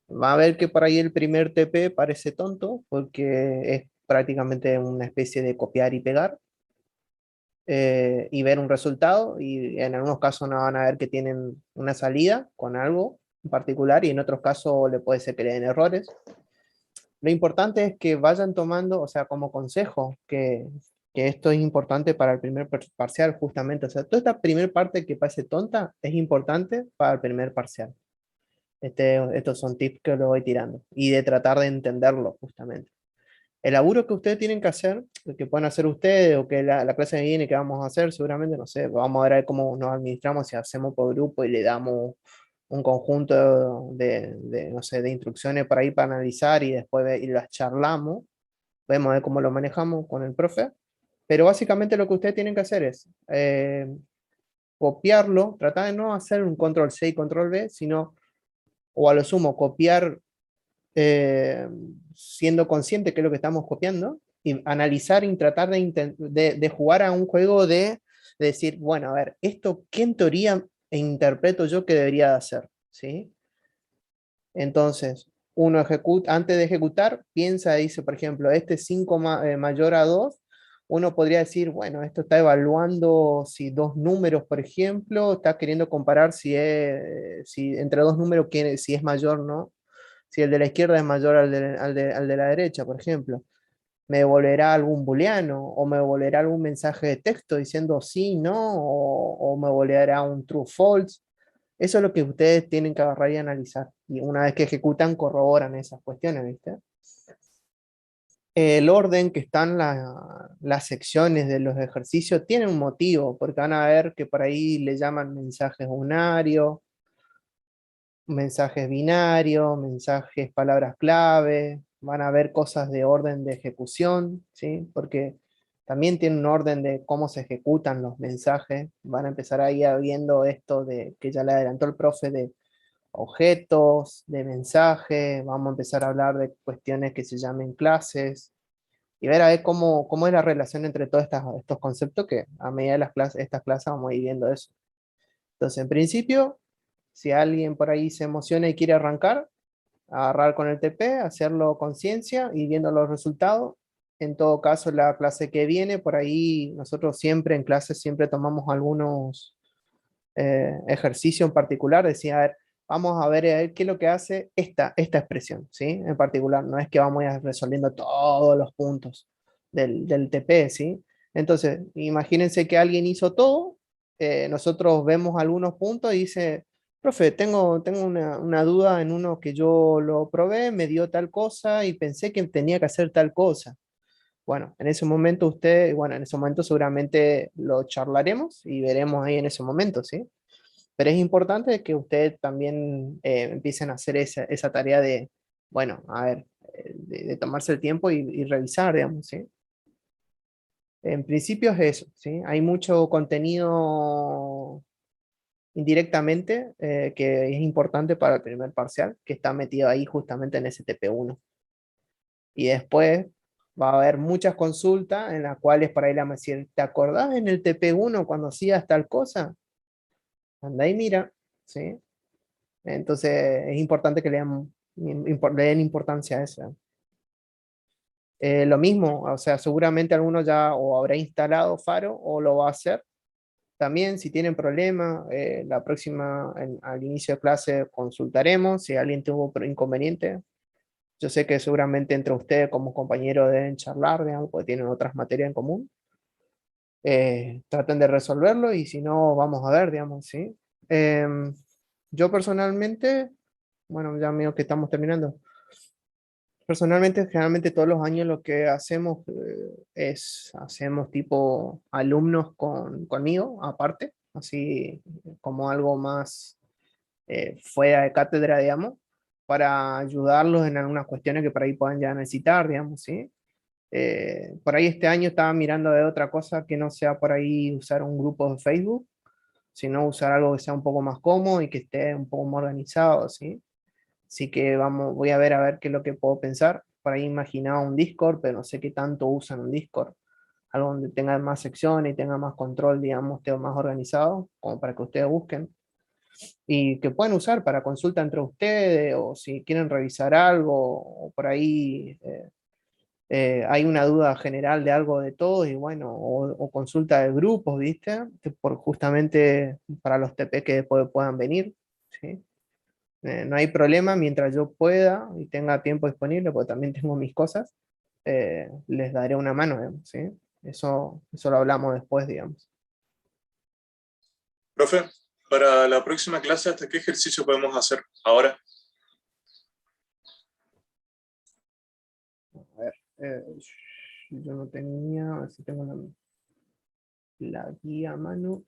Va a ver que por ahí el primer TP parece tonto, porque es prácticamente una especie de copiar y pegar, y ver un resultado, y en algunos casos no van a ver que tienen una salida con algo en particular, y en otros casos le puede ser que le den errores. Lo importante es que vayan tomando, o sea, como consejo, que esto es importante para el primer parcial, justamente. O sea, toda esta primera parte que parece tonta es importante para el primer parcial. Estos son tips que lo voy tirando y de tratar de entenderlo, justamente. El laburo que ustedes tienen que hacer, que pueden hacer ustedes o que la clase que viene que vamos a hacer, seguramente, no sé, vamos a ver cómo nos administramos, si hacemos por grupo y le damos un conjunto no sé, de instrucciones para ir para analizar y después y las charlamos, vemos de cómo lo manejamos con el profe, pero básicamente lo que ustedes tienen que hacer es copiarlo, tratar de no hacer un control C y control V, sino, o a lo sumo, copiar siendo consciente que es lo que estamos copiando, y analizar y tratar de jugar a un juego de decir, bueno, a ver, esto, ¿qué en teoría interpreto yo que debería de hacer? ¿Sí? Entonces, uno ejecuta, antes de ejecutar, piensa, dice, por ejemplo, este 5 mayor a 2, uno podría decir, bueno, esto está evaluando si dos números, por ejemplo, está queriendo comparar si entre dos números, si es mayor, ¿no? Si el de la izquierda es mayor al de la derecha, por ejemplo. ¿Me devolverá algún booleano o me devolverá algún mensaje de texto diciendo sí, no, o me devolverá un true, false? Eso es lo que ustedes tienen que agarrar y analizar. Y una vez que ejecutan, corroboran esas cuestiones, ¿viste? El orden que están las secciones de los ejercicios tiene un motivo, porque van a ver que por ahí le llaman mensajes unarios, mensajes binarios, mensajes palabras clave, van a ver cosas de orden de ejecución, ¿sí? Porque también tiene un orden de cómo se ejecutan los mensajes, van a empezar ahí viendo esto de que ya le adelantó el profe de objetos, de mensajes, vamos a empezar a hablar de cuestiones que se llamen clases, y ver a ver cómo es la relación entre todos estos conceptos, que a medida de estas clases vamos a ir viendo eso. Entonces, en principio, si alguien por ahí se emociona y quiere arrancar, agarrar con el TP, hacerlo con ciencia y viendo los resultados. En todo caso, la clase que viene, por ahí nosotros siempre en clase siempre tomamos algunos ejercicios en particular, decía, a ver, vamos a ver qué es lo que hace esta expresión, ¿sí? En particular, no es que vamos a ir resolviendo todos los puntos del TP, ¿sí? Entonces, imagínense que alguien hizo todo, nosotros vemos algunos puntos y dice, profe, tengo una duda en uno que yo lo probé, me dio tal cosa y pensé que tenía que hacer tal cosa. Bueno, en ese momento en ese momento seguramente lo charlaremos y veremos ahí en ese momento, ¿sí? Pero es importante que ustedes también empiecen a hacer esa tarea de, bueno, a ver, de tomarse el tiempo y revisar, digamos, ¿sí? En principio es eso, ¿sí? Hay mucho contenido indirectamente que es importante para el primer parcial, que está metido ahí justamente en ese TP1. Y después va a haber muchas consultas en las cuales por ahí la van a decir, ¿te acordás en el TP1 cuando hacías tal cosa? Anda y mira, ¿sí? Entonces es importante que le den importancia a eso. Lo mismo, o sea, seguramente alguno ya o habrá instalado Faro o lo va a hacer. También si tienen problemas, la próxima, al inicio de clase consultaremos si alguien tuvo inconveniente. Yo sé que seguramente entre ustedes como compañeros deben charlar, digamos, porque tienen otras materias en común. traten de resolverlo y si no, vamos a ver, digamos, ¿sí? Yo personalmente, bueno, ya mío que estamos terminando. Personalmente, generalmente todos los años lo que hacemos hacemos tipo alumnos conmigo, aparte, así como algo más fuera de cátedra, digamos, para ayudarlos en algunas cuestiones que por ahí puedan ya necesitar, digamos, ¿sí? Por ahí este año estaba mirando de otra cosa que no sea por ahí usar un grupo de Facebook, sino usar algo que sea un poco más cómodo y que esté un poco más organizado, ¿sí? Así que voy a ver qué es lo que puedo pensar. Por ahí imaginaba un Discord, pero no sé qué tanto usan un Discord. Algo donde tenga más secciones y tenga más control, digamos, esté más organizado, como para que ustedes busquen. Y que puedan usar para consulta entre ustedes, o si quieren revisar algo, o por ahí hay una duda general de algo de todos, y bueno, o consulta de grupos, ¿viste? Justamente para los TP que después puedan venir, ¿sí? No hay problema mientras yo pueda y tenga tiempo disponible, porque también tengo mis cosas, les daré una mano, digamos, ¿sí? Eso lo hablamos después, digamos. Profe, para la próxima clase, ¿hasta qué ejercicio podemos hacer ahora? A ver, yo no tenía, a ver si tengo la guía a mano.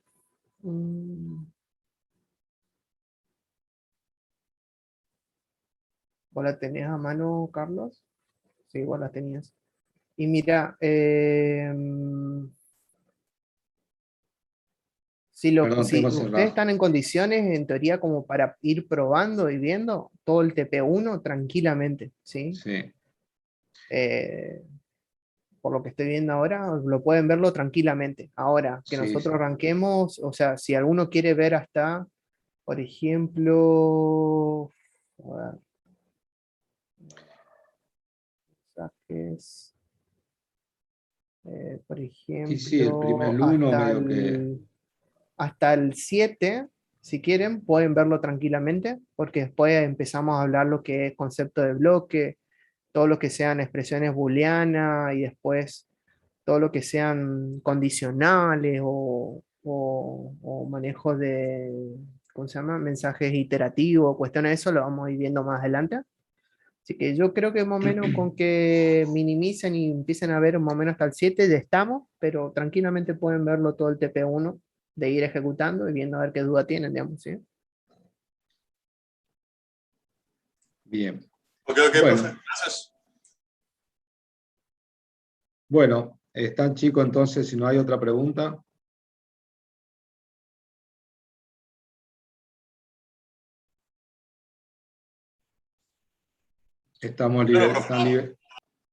¿Vos la tenés a mano, Carlos? Sí, vos la tenías. Y mira, Perdón, si tengo ustedes cerrado. están en condiciones, en teoría, como para ir probando y viendo todo el TP1 tranquilamente, ¿sí? Sí, Eh, por lo que estoy viendo ahora, lo pueden verlo tranquilamente. Ahora, que sí, nosotros sí. arranquemos, o sea, si alguno quiere ver hasta, por ejemplo, a ver, mensajes, por Y sí, el ejemplo, primer uno medio que... hasta el 7 si quieren, pueden verlo tranquilamente, porque después empezamos a hablar lo que es concepto de bloque, todo lo que sean expresiones booleanas y después todo lo que sean condicionales o manejo de, ¿cómo se llama? Mensajes iterativos, cuestiones de eso, lo vamos a ir viendo más adelante. Así que yo creo que más o menos con que minimicen y empiecen a ver más o menos hasta el 7 ya estamos, pero tranquilamente pueden verlo todo el TP1 de ir ejecutando y viendo a ver qué duda tienen, digamos, ¿sí? Ok, Bien. profe, Bueno, gracias. bueno, están chicos entonces, si no hay otra pregunta. Estamos Claro, libres, profe. están libres.